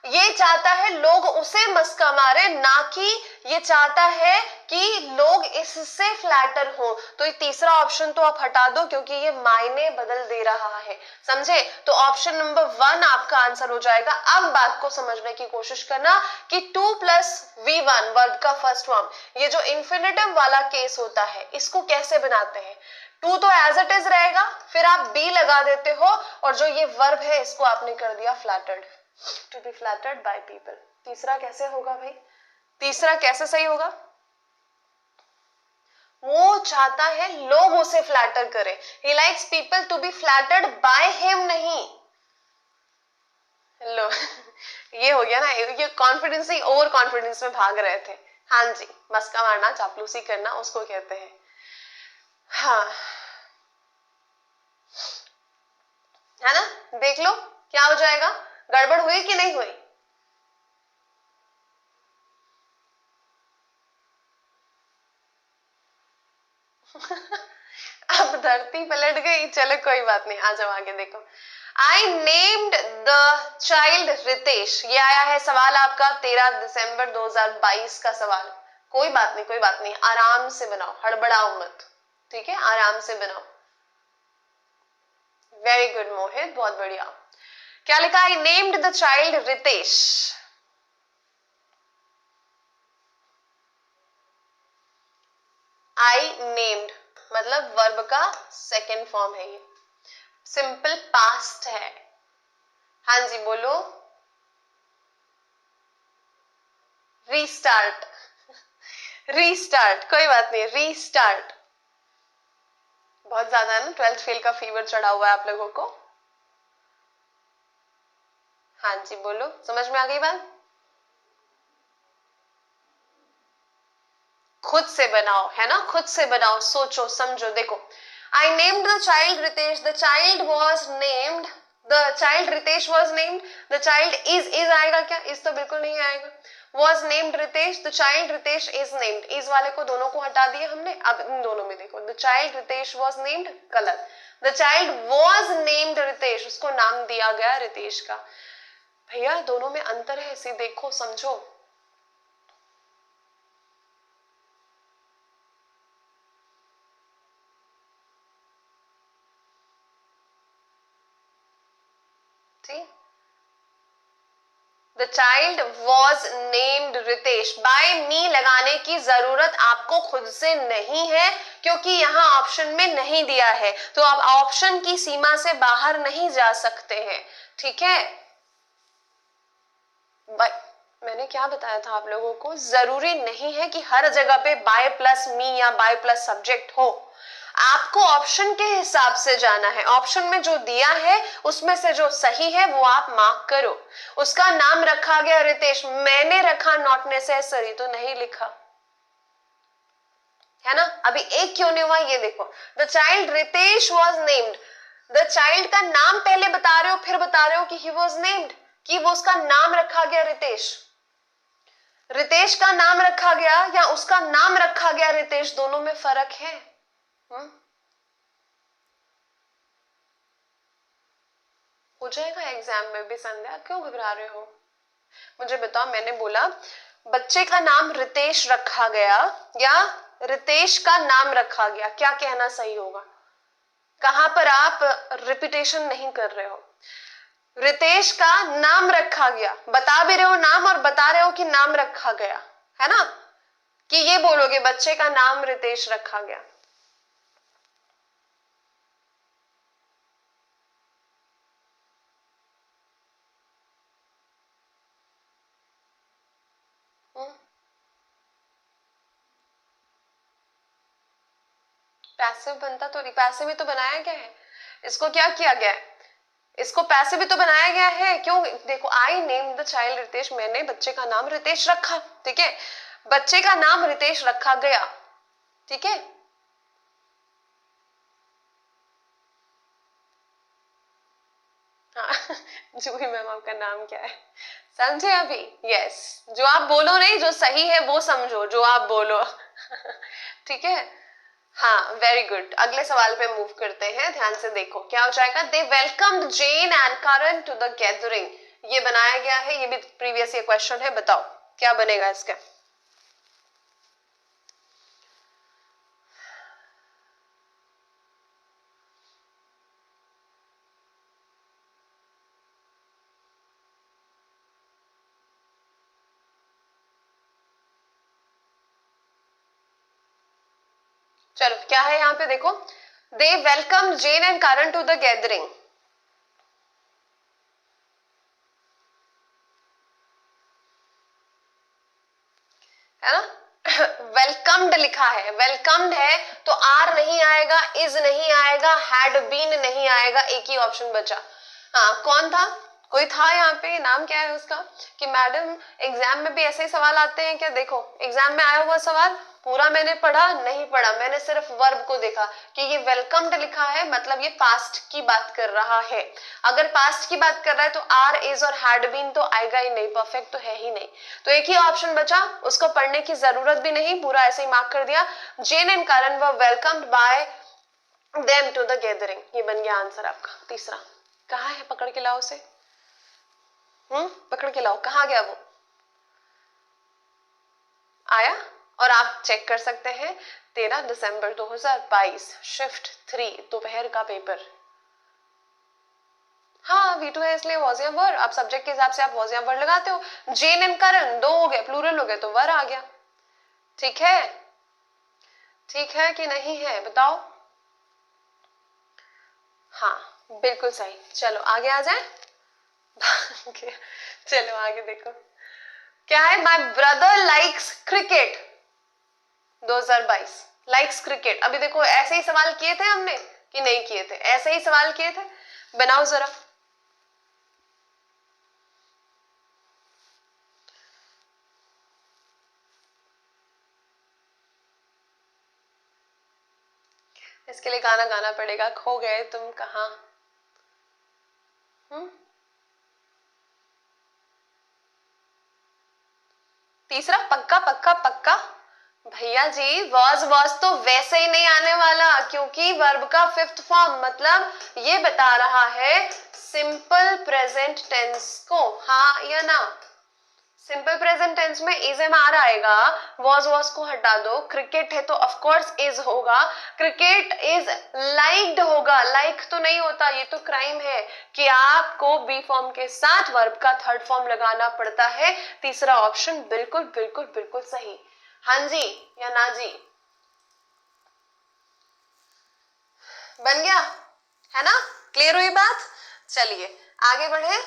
ये चाहता है लोग उसे मस्का मारे, ना कि ये चाहता है कि लोग इससे फ्लैटर हो. तो ये तीसरा ऑप्शन तो आप हटा दो क्योंकि ये मायने बदल दे रहा है, समझे. तो ऑप्शन नंबर 1 आपका आंसर हो जाएगा. अब बात को समझने की कोशिश करना कि 2 + v1 वर्ब का 1st फॉर्म, ये जो इन्फिनिटिव वाला केस होता है इसको कैसे बनाते हैं. 2 तो एज इट इज रहेगा, फिर आप बी लगा देते हो और जो ये वर्ब है इसको आपने कर दिया flattered, to be flattered by people. तीसरा कैसे होगा भाई, तीसरा कैसे सही होगा, वो चाहता है लोग उसे फ्लैटर करें. he likes people to be flattered by him नहीं. लो ये हो गया ना, ये कॉन्फिडेंस ही ओवर कॉन्फिडेंस में भाग रहे थे. हाँ जी, मस्का मारना, चापलूसी करना उसको कहते हैं. हाँ है ना, देख लो क्या हो जाएगा, गड़बड़ हुई कि नहीं हुई. अब धरती पलट गई, चलो कोई बात नहीं, आ जाओ आगे देखो. I named the child Ritesh, ये आया है सवाल आपका 13 दिसंबर 2022 का सवाल. कोई बात नहीं, कोई बात नहीं, आराम से बनाओ, हड़बड़ाओ मत, ठीक है, आराम से बनाओ. वेरी गुड मोहित, बहुत बढ़िया. क्या लिखा, I named the child Ritesh. I named मतलब वर्ब का 2nd फॉर्म है, ये सिंपल पास्ट है. हाँ जी बोलो. रीस्टार्ट, रीस्टार्ट, कोई बात नहीं, रीस्टार्ट. बहुत ज्यादा है ना, 12th फेल का फीवर चढ़ा हुआ है आप लोगों को. हाँ जी बोलो, समझ में आ गई बात. खुद से बनाओ, है ना, खुद से बनाओ, सोचो समझो. देखो, I named the child Ritesh, the child was named, the child Ritesh was named, the child is आएगा क्या, इज तो बिल्कुल नहीं आएगा. Was named Ritesh, the child Ritesh is named, is वाले को दोनों को हटा दिया हमने. अब इन दोनों में देखो, the child Ritesh was named, गलत. The child was named Ritesh, उसको नाम दिया गया रितेश का. भैया दोनों में अंतर है, इसे देखो समझो. The child was named Ritesh. By me लगाने की जरूरत आपको खुद से नहीं है क्योंकि यहाँ ऑप्शन में नहीं दिया है, तो आप ऑप्शन की सीमा से बाहर नहीं जा सकते हैं, ठीक है. मैंने क्या बताया था आप लोगों को, जरूरी नहीं है कि हर जगह पे बाय प्लस मी या बाय प्लस सब्जेक्ट हो, आपको ऑप्शन के हिसाब से जाना है। ऑप्शन में जो दिया है उसमें से जो सही है वो आप मार्क करो। उसका नाम रखा गया रितेश, मैंने रखा नॉट नेसेसरी, तो नहीं लिखा है ना। अभी एक क्यों नहीं हुआ ये देखो, the child Ritesh was named, the child का नाम पहले बता रहे हो फिर बता रहे हो कि ही वॉज नेम्ड, कि वो उसका नाम रखा गया रितेश। रितेश का नाम रखा गया या उसका नाम रखा गया रितेश, दोनों में फर्क है। हो जाएगा एग्जाम में भी संध्या, क्यों घबरा रहे हो? मुझे बताओ, मैंने बोला बच्चे का नाम रितेश रखा गया या रितेश का नाम रखा गया, क्या कहना सही होगा? कहां पर आप रिपीटेशन नहीं कर रहे हो। रितेश का नाम रखा गया, बता भी रहे हो नाम और बता रहे हो कि नाम रखा गया, है ना, कि ये बोलोगे बच्चे का नाम रितेश रखा गया। पैसिव बनता तो नहीं, पैसिव भी तो बनाया गया है, इसको क्या किया गया है, इसको पैसिव भी तो बनाया गया है। क्यों? देखो, I name the child Ritesh, मैंने बच्चे का नाम रितेश रखा, ठीक है, बच्चे का नाम रितेश रखा गया, ठीक है। हाँ जूही मैम आपका नाम क्या है, समझे अभी? यस, जो आप बोलो नहीं, जो सही है वो समझो, जो आप बोलो ठीक है। हाँ, वेरी गुड। अगले सवाल पे मूव करते हैं, ध्यान से देखो क्या हो जाएगा। They welcomed Jane and Karan to the gathering, ये बनाया गया है, ये भी प्रीवियस ईयर क्वेश्चन है, बताओ क्या बनेगा इसका। चलो क्या है यहाँ पे देखो, they welcome Jane and Karan to the gathering, है ना वेलकम्ड लिखा है, वेलकम्ड है तो आर नहीं आएगा, इज नहीं आएगा, हैड बीन नहीं आएगा, एक ही ऑप्शन बचा। हाँ, कौन था? कोई था यहाँ पे, नाम क्या है उसका? कि मैडम एग्जाम में भी ऐसे ही सवाल आते हैं क्या? देखो एग्जाम में आया हुआ सवाल पूरा मैंने पढ़ा नहीं पढ़ा, मैंने सिर्फ वर्ब को देखा कि ये वेलकम्ड लिखा है, मतलब ये पास्ट की बात कर रहा है। अगर पास्ट की बात कर रहा है तो आर, इज और हैड बीन तो आएगा ही नहीं, परफेक्ट तो है ही नहीं। तो एक ही ऑप्शन बचा, उसको पढ़ने की जरूरत भी नहीं, पूरा ऐसे ही मार्क कर दिया। Jane and Karan were welcomed by them to the gathering, ये बन गया आंसर आपका तीसरा। कहाँ है? पकड़ के लाओ उसे, पकड़ के लाओ, कहाँ गया वो? आया? और आप चेक कर सकते हैं 13 दिसंबर 2022 शिफ्ट 3 दोपहर का पेपर। हाँ, V2 है इसलिए वॉज या वर, आप सब्जेक्ट के हिसाब से आप वॉज या वर लगाते हो। जेन एंड करण दो हो गए, प्लूरल हो गए तो वर आ गया। ठीक है, ठीक है कि नहीं है बताओ? हाँ बिल्कुल सही। चलो आगे आ जाए चलो आगे देखो क्या है। My brother likes cricket 2022, likes cricket. अभी देखो ऐसे ही सवाल किए थे हमने कि नहीं किए थे? ऐसे ही सवाल किए थे, बनाओ जरा। इसके लिए गाना गाना पड़ेगा, खो गए तुम कहाँ। तीसरा पक्का पक्का पक्का भैया जी, वॉज तो वैसे ही नहीं आने वाला, क्योंकि वर्ब का फिफ्थ फॉर्म, मतलब ये बता रहा है सिंपल प्रेजेंट टेंस को, हाँ या ना। सिंपल प्रेजेंट टेंस में इज एम आर आएगा, वॉज को हटा दो, क्रिकेट है तो ऑफ कोर्स इज होगा, क्रिकेट इज लाइक्ड होगा, लाइक तो नहीं होता, ये तो क्राइम है कि आपको बी फॉर्म के साथ वर्ब का थर्ड फॉर्म लगाना पड़ता है। तीसरा ऑप्शन बिल्कुल बिल्कुल बिल्कुल सही। हाँ जी या ना जी? बन गया है ना? क्लियर हुई बात? चलिए आगे बढ़े।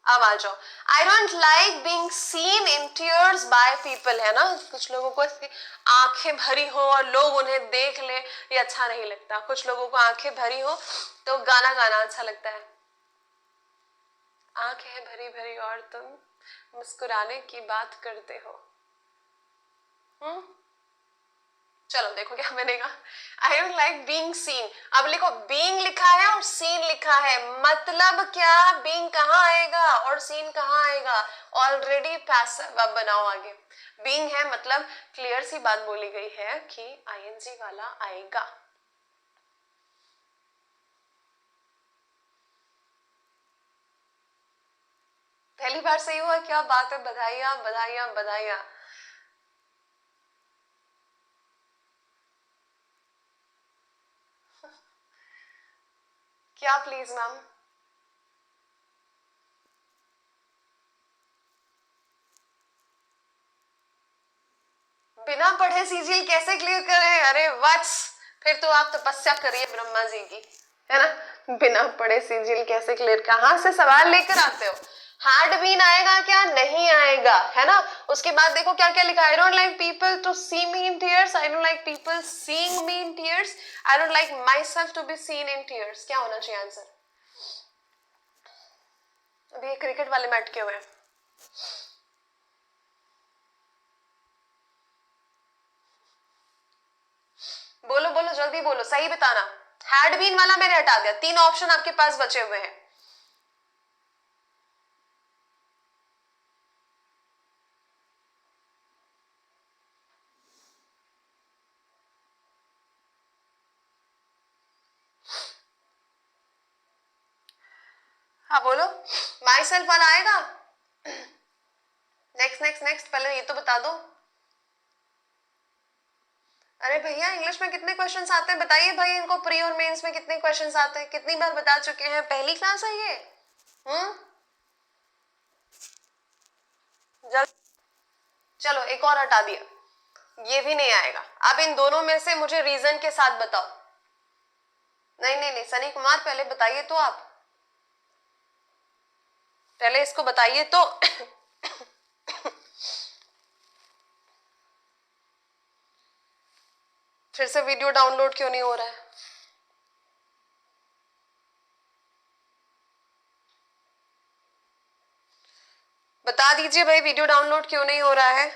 अब आ जाओ, आई don't like being seen in tears by people, है ना, कुछ लोगों को आंखें भरी हो और लोग उन्हें देख ले, ये अच्छा नहीं लगता। कुछ लोगों को आंखें भरी हो तो गाना गाना अच्छा लगता है। आंखें भरी भरी और तुम मुस्कुराने की बात करते हो। चलो देखो क्या बनेगा, आई डोंट लाइक बीइंग सीन। अब लिखो बीइंग लिखा है और सीन लिखा है, मतलब क्या, बीइंग कहाँ आएगा और सीन कहाँ आएगा, ऑलरेडी पैसिव। अब बनाओ आगे, बीइंग है मतलब क्लियर सी बात बोली गई है कि आईएनजी वाला आएगा। पहली बार सही हुआ, क्या बात है, बधाइयां बधाइयां बधाइयां। क्या प्लीज मैम, बिना पढ़े सीजीएल कैसे क्लियर करें? अरे वत्स, फिर तो आप तपस्या करिए ब्रह्मा जी की, है ना। बिना पढ़े सीजीएल कैसे क्लियर, कहां से सवाल लेकर आते हो? हैड बीन आएगा क्या? नहीं आएगा, है ना। उसके बाद देखो क्या क्या लिखा, I don't like people to see me in tears, I don't like people seeing me in tears, I don't like myself to be seen in tears. क्या होना चाहिए आंसर? अभी ये क्रिकेट वाले में अटके हुए हैं। बोलो बोलो जल्दी बोलो, सही बताना। हैड बीन वाला मैंने हटा दिया, 3 ऑप्शन आपके पास बचे हुए हैं। हाँ बोलो, माई सेल्फ वाला आएगा? नेक्स्ट नेक्स्ट नेक्स्ट, पहले ये तो बता दो। अरे भैया इंग्लिश में कितने क्वेश्चंस आते हैं बताइए भाई, इनको प्री और मेंस में कितने क्वेश्चंस आते हैं, कितनी बार बता चुके हैं, पहली क्लास है ये। जल चलो एक और हटा दिया, ये भी नहीं आएगा। अब इन दोनों में से मुझे रीजन के साथ बताओ। नहीं नहीं नहीं सनी कुमार, पहले बताइए तो आप, पहले इसको बताइए तो। फिर से वीडियो डाउनलोड क्यों नहीं हो रहा है? बता दीजिए भाई, वीडियो डाउनलोड क्यों नहीं हो रहा है?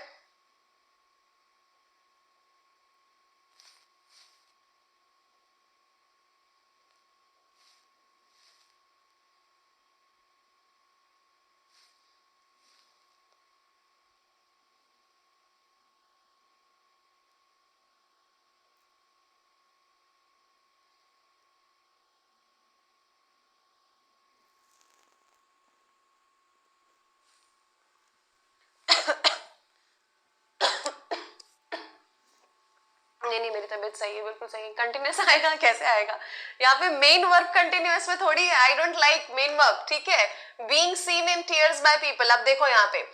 नहीं नहीं मेरी तबीयत सही है, बिल्कुल सही है। कंटिन्यूस आएगा, कैसे आएगा? यहाँ पे मेन वर्ब कंटिन्यूस में थोड़ी है, आई डोंट लाइक मेन वर्ब, ठीक है। Being seen in tears by people, अब देखो यहाँ पे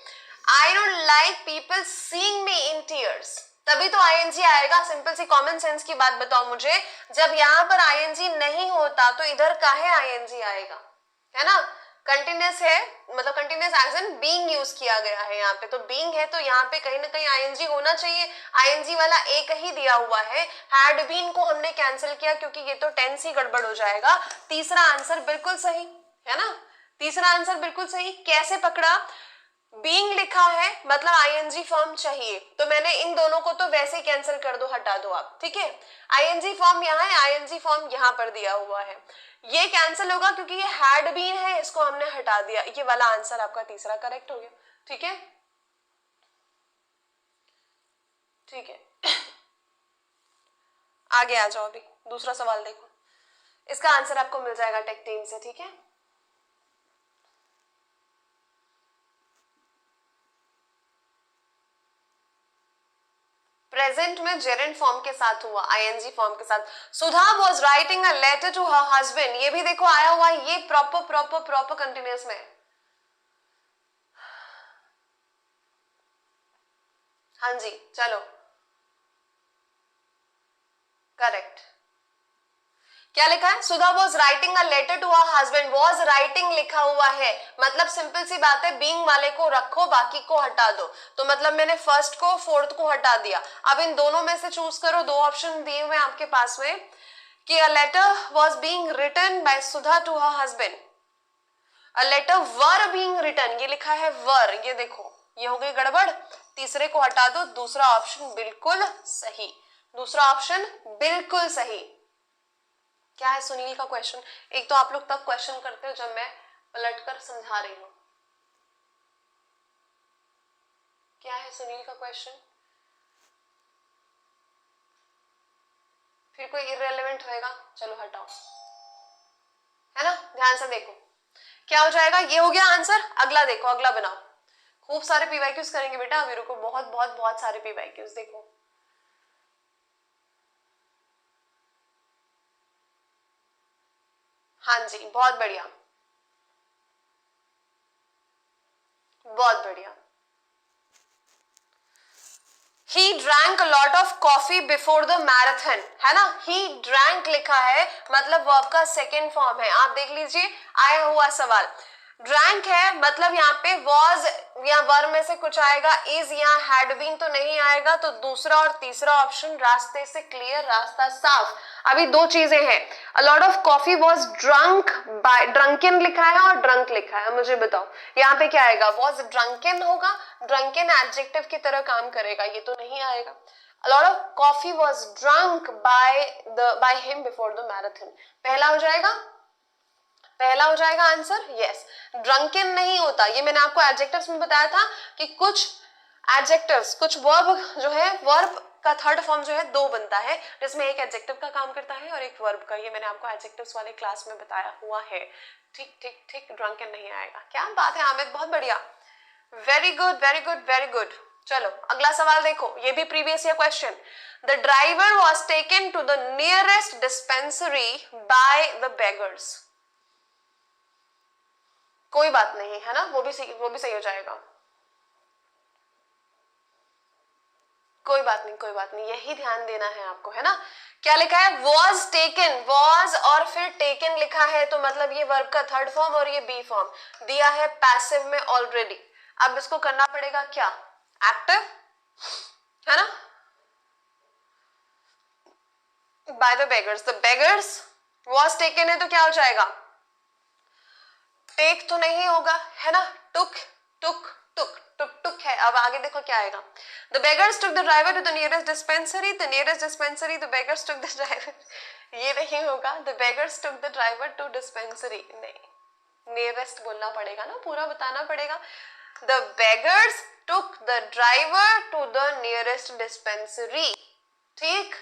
आई don't like people seeing me in tears, तभी तो आईएनजी आएगा। सिंपल सी कॉमन सेंस की बात बताओ मुझे, जब यहाँ पर आईएनजी नहीं होता तो इधर काहे आईएनजी आएगा, है ना। कंटिन्यूस है, मतलब कंटिन्यूस एक्शन बीइंग यूज किया गया है यहाँ पे, तो बीइंग है तो यहाँ पे कहीं ना कहीं आईएनजी होना चाहिए। आईएनजी वाला एक ही दिया हुआ है, हैड बीन को हमने कैंसिल किया क्योंकि ये तो टेंस ही गड़बड़ हो जाएगा। तीसरा आंसर बिल्कुल सही है ना, तीसरा आंसर बिल्कुल सही। कैसे पकड़ा? बीइंग लिखा है मतलब आईएनजी फॉर्म चाहिए, तो मैंने इन दोनों को तो वैसे ही कैंसिल कर दो, हटा दो आप, ठीक है। आईएनजी फॉर्म यहाँ है, आईएनजी फॉर्म यहाँ पर दिया हुआ है, ये कैंसिल होगा क्योंकि ये हैड बीन है, इसको हमने हटा दिया। ये वाला आंसर आपका तीसरा करेक्ट हो गया, ठीक है, ठीक है। आगे आ जाओ, अभी दूसरा सवाल देखो, इसका आंसर आपको मिल जाएगा टेक टीम से, ठीक है। प्रेजेंट में जेरेंट फॉर्म के साथ हुआ, आईएनजी फॉर्म के साथ। Sudha was writing a letter to her husband, ये भी देखो आया हुआ, ये प्रॉपर प्रॉपर प्रॉपर कंटिन्यूअस में। हाँ जी चलो, करेक्ट। क्या लिखा है? Sudha was writing a letter to her husband. Was writing लिखा हुआ है, मतलब सिंपल सी बात है, बीइंग वाले को रखो, बाकी को हटा दो. तो मतलब मैंने फर्स्ट को फोर्थ को हटा दिया. अब इन दोनों में से चूज करो. दो ऑप्शन दिए हुए आपके पास में कि a letter was being written by Sudha to her husband. A letter were being written, ये लिखा है वर, ये देखो ये हो गई गड़बड़. तीसरे को हटा दो. दूसरा ऑप्शन बिल्कुल सही. दूसरा ऑप्शन बिल्कुल सही. क्या है सुनील का क्वेश्चन? एक तो आप लोग तब क्वेश्चन करते हो जब मैं पलटकर समझा रही हूं. क्या है सुनील का क्वेश्चन? फिर कोई इररिलेवेंट होएगा, चलो हटाओ, है ना. ध्यान से देखो क्या हो जाएगा. ये हो गया आंसर. अगला देखो, अगला बनाओ. खूब सारे पीवाईक्यूज करेंगे बेटा अभी, रुको. बहुत बहुत बहुत सारे पीवाईक्यूज. देखो हाँ जी, बहुत बढ़िया, बहुत बढ़िया. He drank a lot of coffee before the marathon, है ना. He drank लिखा है, मतलब वर्ब का सेकेंड फॉर्म है. आप देख लीजिए आया हुआ सवाल. ड्रैंक है मतलब यहाँ पे वॉज या वर्ब में से कुछ आएगा. इज या हैड बीन तो नहीं आएगा. तो दूसरा और तीसरा ऑप्शन रास्ते से क्लियर, रास्ता साफ. अभी दो चीजें हैं. A lot of coffee was drunk by, drunken लिखा है और ड्रंक लिखा है. मुझे बताओ यहाँ पे क्या आएगा? वॉज ड्रंकन होगा. ड्रंकन एडजेक्टिव की तरह काम करेगा, ये तो नहीं आएगा. A lot of coffee was drunk by him before the marathon. पहला हो जाएगा, पहला हो जाएगा आंसर. यस, ड्रंकन नहीं होता. ये मैंने आपको एडजेक्टिव्स में बताया था कि कुछ एडजेक्टिव्स, कुछ वर्ब जो है, वर्ब का थर्ड फॉर्म जो है दो बनता है, जिसमें एक एडजेक्टिव का काम करता है और एक वर्ब का. ये मैंने आपको एडजेक्टिव्स वाले क्लास में बताया हुआ है. ठीक ठीक ठीक, ड्रंकन नहीं आएगा. क्या बात है आमिद, बहुत बढ़िया. Very good very good very good. चलो अगला सवाल देखो, ये भी previous year question. The driver was taken to the nearest dispensary by the beggars. कोई बात नहीं है ना, वो भी सही हो जाएगा. कोई बात नहीं, कोई बात नहीं, यही ध्यान देना है आपको, है ना. क्या लिखा है? वॉज टेकन, वॉज और फिर टेकन लिखा है, तो मतलब ये वर्ब का थर्ड फॉर्म और ये बी फॉर्म दिया है पैसिव में ऑलरेडी. अब इसको करना पड़ेगा क्या? एक्टिव, है ना. Bye the beggars, the beggars was taken है तो क्या हो जाएगा? टेक तो नहीं होगा, है ना. टुक टुक टुक टुक टुक है. अब आगे देखो क्या आएगा. The beggars took the driver to the nearest dispensary, the nearest dispensary, the beggars took the driver. ये नहीं होगा. The beggars took the driver to dispensary, नहीं, नियरेस्ट बोलना पड़ेगा ना, पूरा बताना पड़ेगा. The beggars took the driver to the nearest dispensary. ठीक,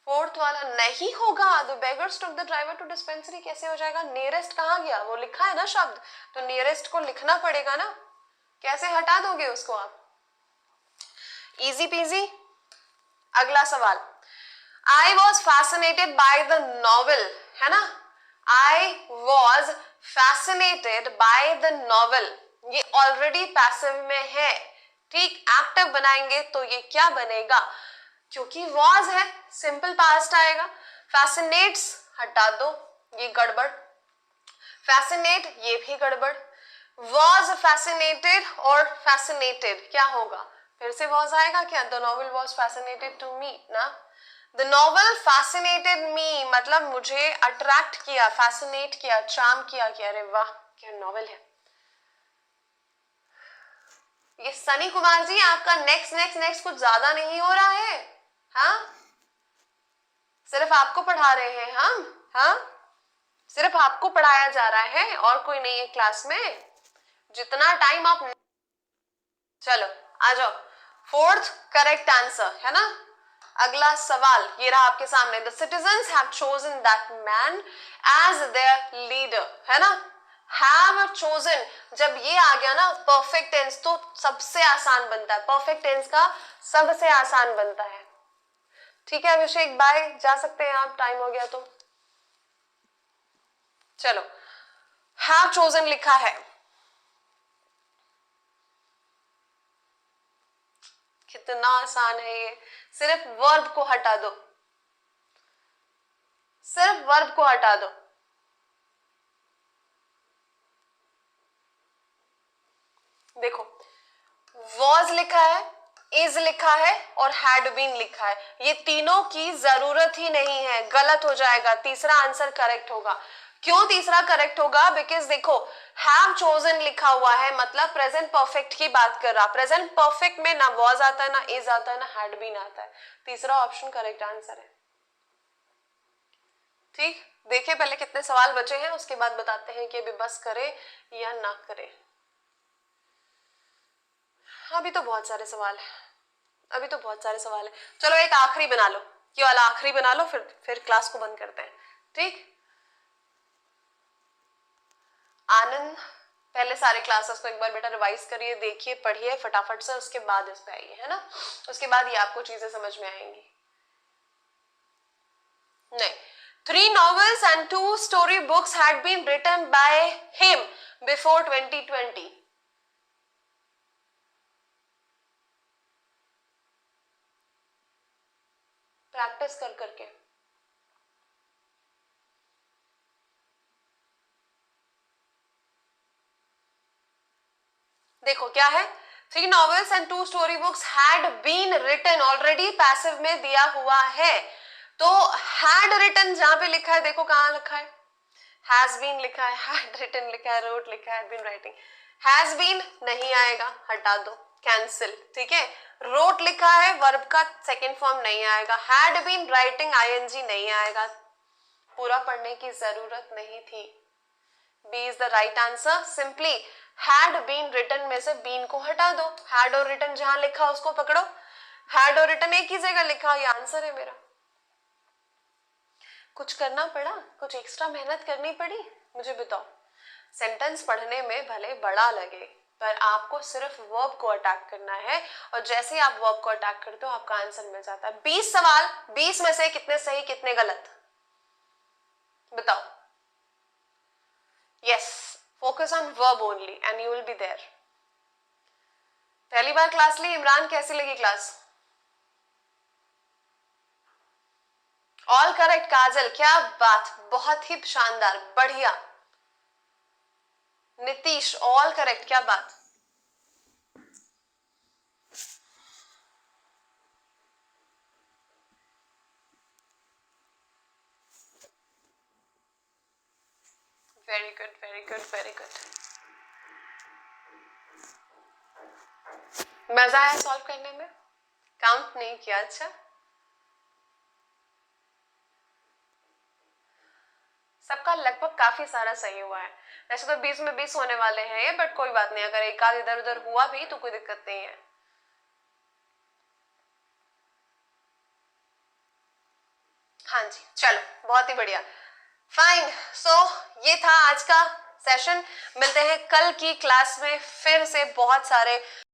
फोर्थ वाला नहीं होगा. The beggars took the driver to dispensary कैसे हो जाएगा? नियरेस्ट कहाँ गया? वो लिखा है ना शब्द, तो नियरेस्ट को लिखना पड़ेगा ना. कैसे हटा दोगे उसको आप? Easy PG. अगला सवाल. I was fascinated by the novel, है ना. I was fascinated by the novel, ये ऑलरेडी पैसिव में है. ठीक, एक्टिव बनाएंगे तो ये क्या बनेगा? क्योंकि वॉज है, सिंपल पास्ट आएगा. फैसिनेट्स हटा दो, ये गड़बड़. फैसिनेट, ये भी गड़बड़. वॉज फैसिनेटेड और फैसिनेटेड क्या होगा? फिर से वॉज आएगा क्या? The novel was fascinated to me ना. द नॉवल फैसिनेटेड मी मतलब मुझे अट्रैक्ट किया, फैसिनेट किया, चार्म किया कि अरे वाह क्या नॉवल है. ये सनी कुमार जी आपका नेक्स्ट नेक्स्ट नेक्स्ट कुछ ज्यादा नहीं हो रहा है? हाँ, सिर्फ आपको पढ़ा रहे हैं हम. हाँ, सिर्फ आपको पढ़ाया जा रहा है और कोई नहीं है क्लास में. जितना टाइम आप, चलो आ जाओ. फोर्थ करेक्ट आंसर, है ना. अगला सवाल ये रहा आपके सामने. The citizens have chosen that man as their leader, है ना. हैव चोजन, जब ये आ गया ना परफेक्ट टेंस, तो सबसे आसान बनता है. परफेक्ट टेंस का सबसे आसान बनता है. ठीक है अभिषेक, बाय, जा सकते हैं आप, टाइम हो गया तो. चलो, हैव चोजन लिखा है. कितना आसान है ये. सिर्फ वर्ब को हटा दो, सिर्फ वर्ब को हटा दो। देखो was लिखा है, is लिखा है और had been लिखा है, ये तीनों की जरूरत ही नहीं है, गलत हो जाएगा, तीसरा आंसर करेक्ट होगा। क्यों तीसरा करेक्ट होगा? बिकॉज देखो have chosen लिखा हुआ है, मतलब प्रेजेंट परफेक्ट की बात कर रहा, प्रेजेंट परफेक्ट में ना was आता है, ना is आता है, ना had been आता है, तीसरा ऑप्शन करेक्ट आंसर है। ठीक, देखिए पहले कितने सवाल बचे हैं, उसके बाद बताते हैं कि अभी बस करे या ना करे। अभी तो बहुत सारे सवाल है, अभी तो बहुत सारे सवाल है। चलो एक आखिरी बना लो, ये वाला आखिरी बना लो, फिर क्लास को बंद करते हैं। ठीक, आनंद पहले सारे क्लासेस को एक बार बेटा रिवाइज करिए, देखिए, पढ़िए फटाफट से, उसके बाद इस पे आइए, है ना, उसके बाद ये आपको चीजें समझ में आएंगी। नहीं, 3 novels and 2 story books had been written by him before 2020. Practice कर करके। देखो क्या है, 3 novels and 2 story books had been written, already passive में दिया हुआ है, तो had written जहां पे लिखा है, देखो कहां लिखा है, has been लिखा है, had written लिखा है, wrote लिखा है, been writing, has been नहीं आएगा, हटा दो, कैंसिल। ठीक है, wrote लिखा है, वर्ब का सेकेंड फॉर्म नहीं आएगा, had been writing ing नहीं आएगा, पूरा पढ़ने की जरूरत नहीं थी। B is the right answer. Simply had been written में से been को हटा दो, had और written जहां लिखा उसको पकड़ो, had और written एक ही जगह लिखा, ये आंसर है मेरा। कुछ करना पड़ा, कुछ एक्स्ट्रा मेहनत करनी पड़ी, मुझे बताओ। सेंटेंस पढ़ने में भले बड़ा लगे, पर आपको सिर्फ वर्ब को अटैक करना है, और जैसे ही आप वर्ब को अटैक करते हो आपका आंसर मिल जाता है। 20 सवाल, 20 में से कितने सही कितने गलत बताओ। Yes, focus on verb only and you will be there. पहली बार क्लास ली, इमरान कैसी लगी क्लास? ऑल करेक्ट काजल, क्या बात, बहुत ही शानदार, बढ़िया। नीतीश ऑल करेक्ट, क्या बात। Very good, very good, very good. मजा आया सॉल्व करने में? काउंट नहीं किया? अच्छा, सबका लगभग काफी सारा सही हुआ है। वैसे तो 20 में 20 होने वाले हैं ये, बट कोई बात नहीं, अगर एक आध इधर उधर हुआ भी तो कोई दिक्कत नहीं है। हाँ जी, चलो बहुत ही बढ़िया, फाइन। सो ये था आज का सेशन, मिलते हैं कल की क्लास में फिर से बहुत सारे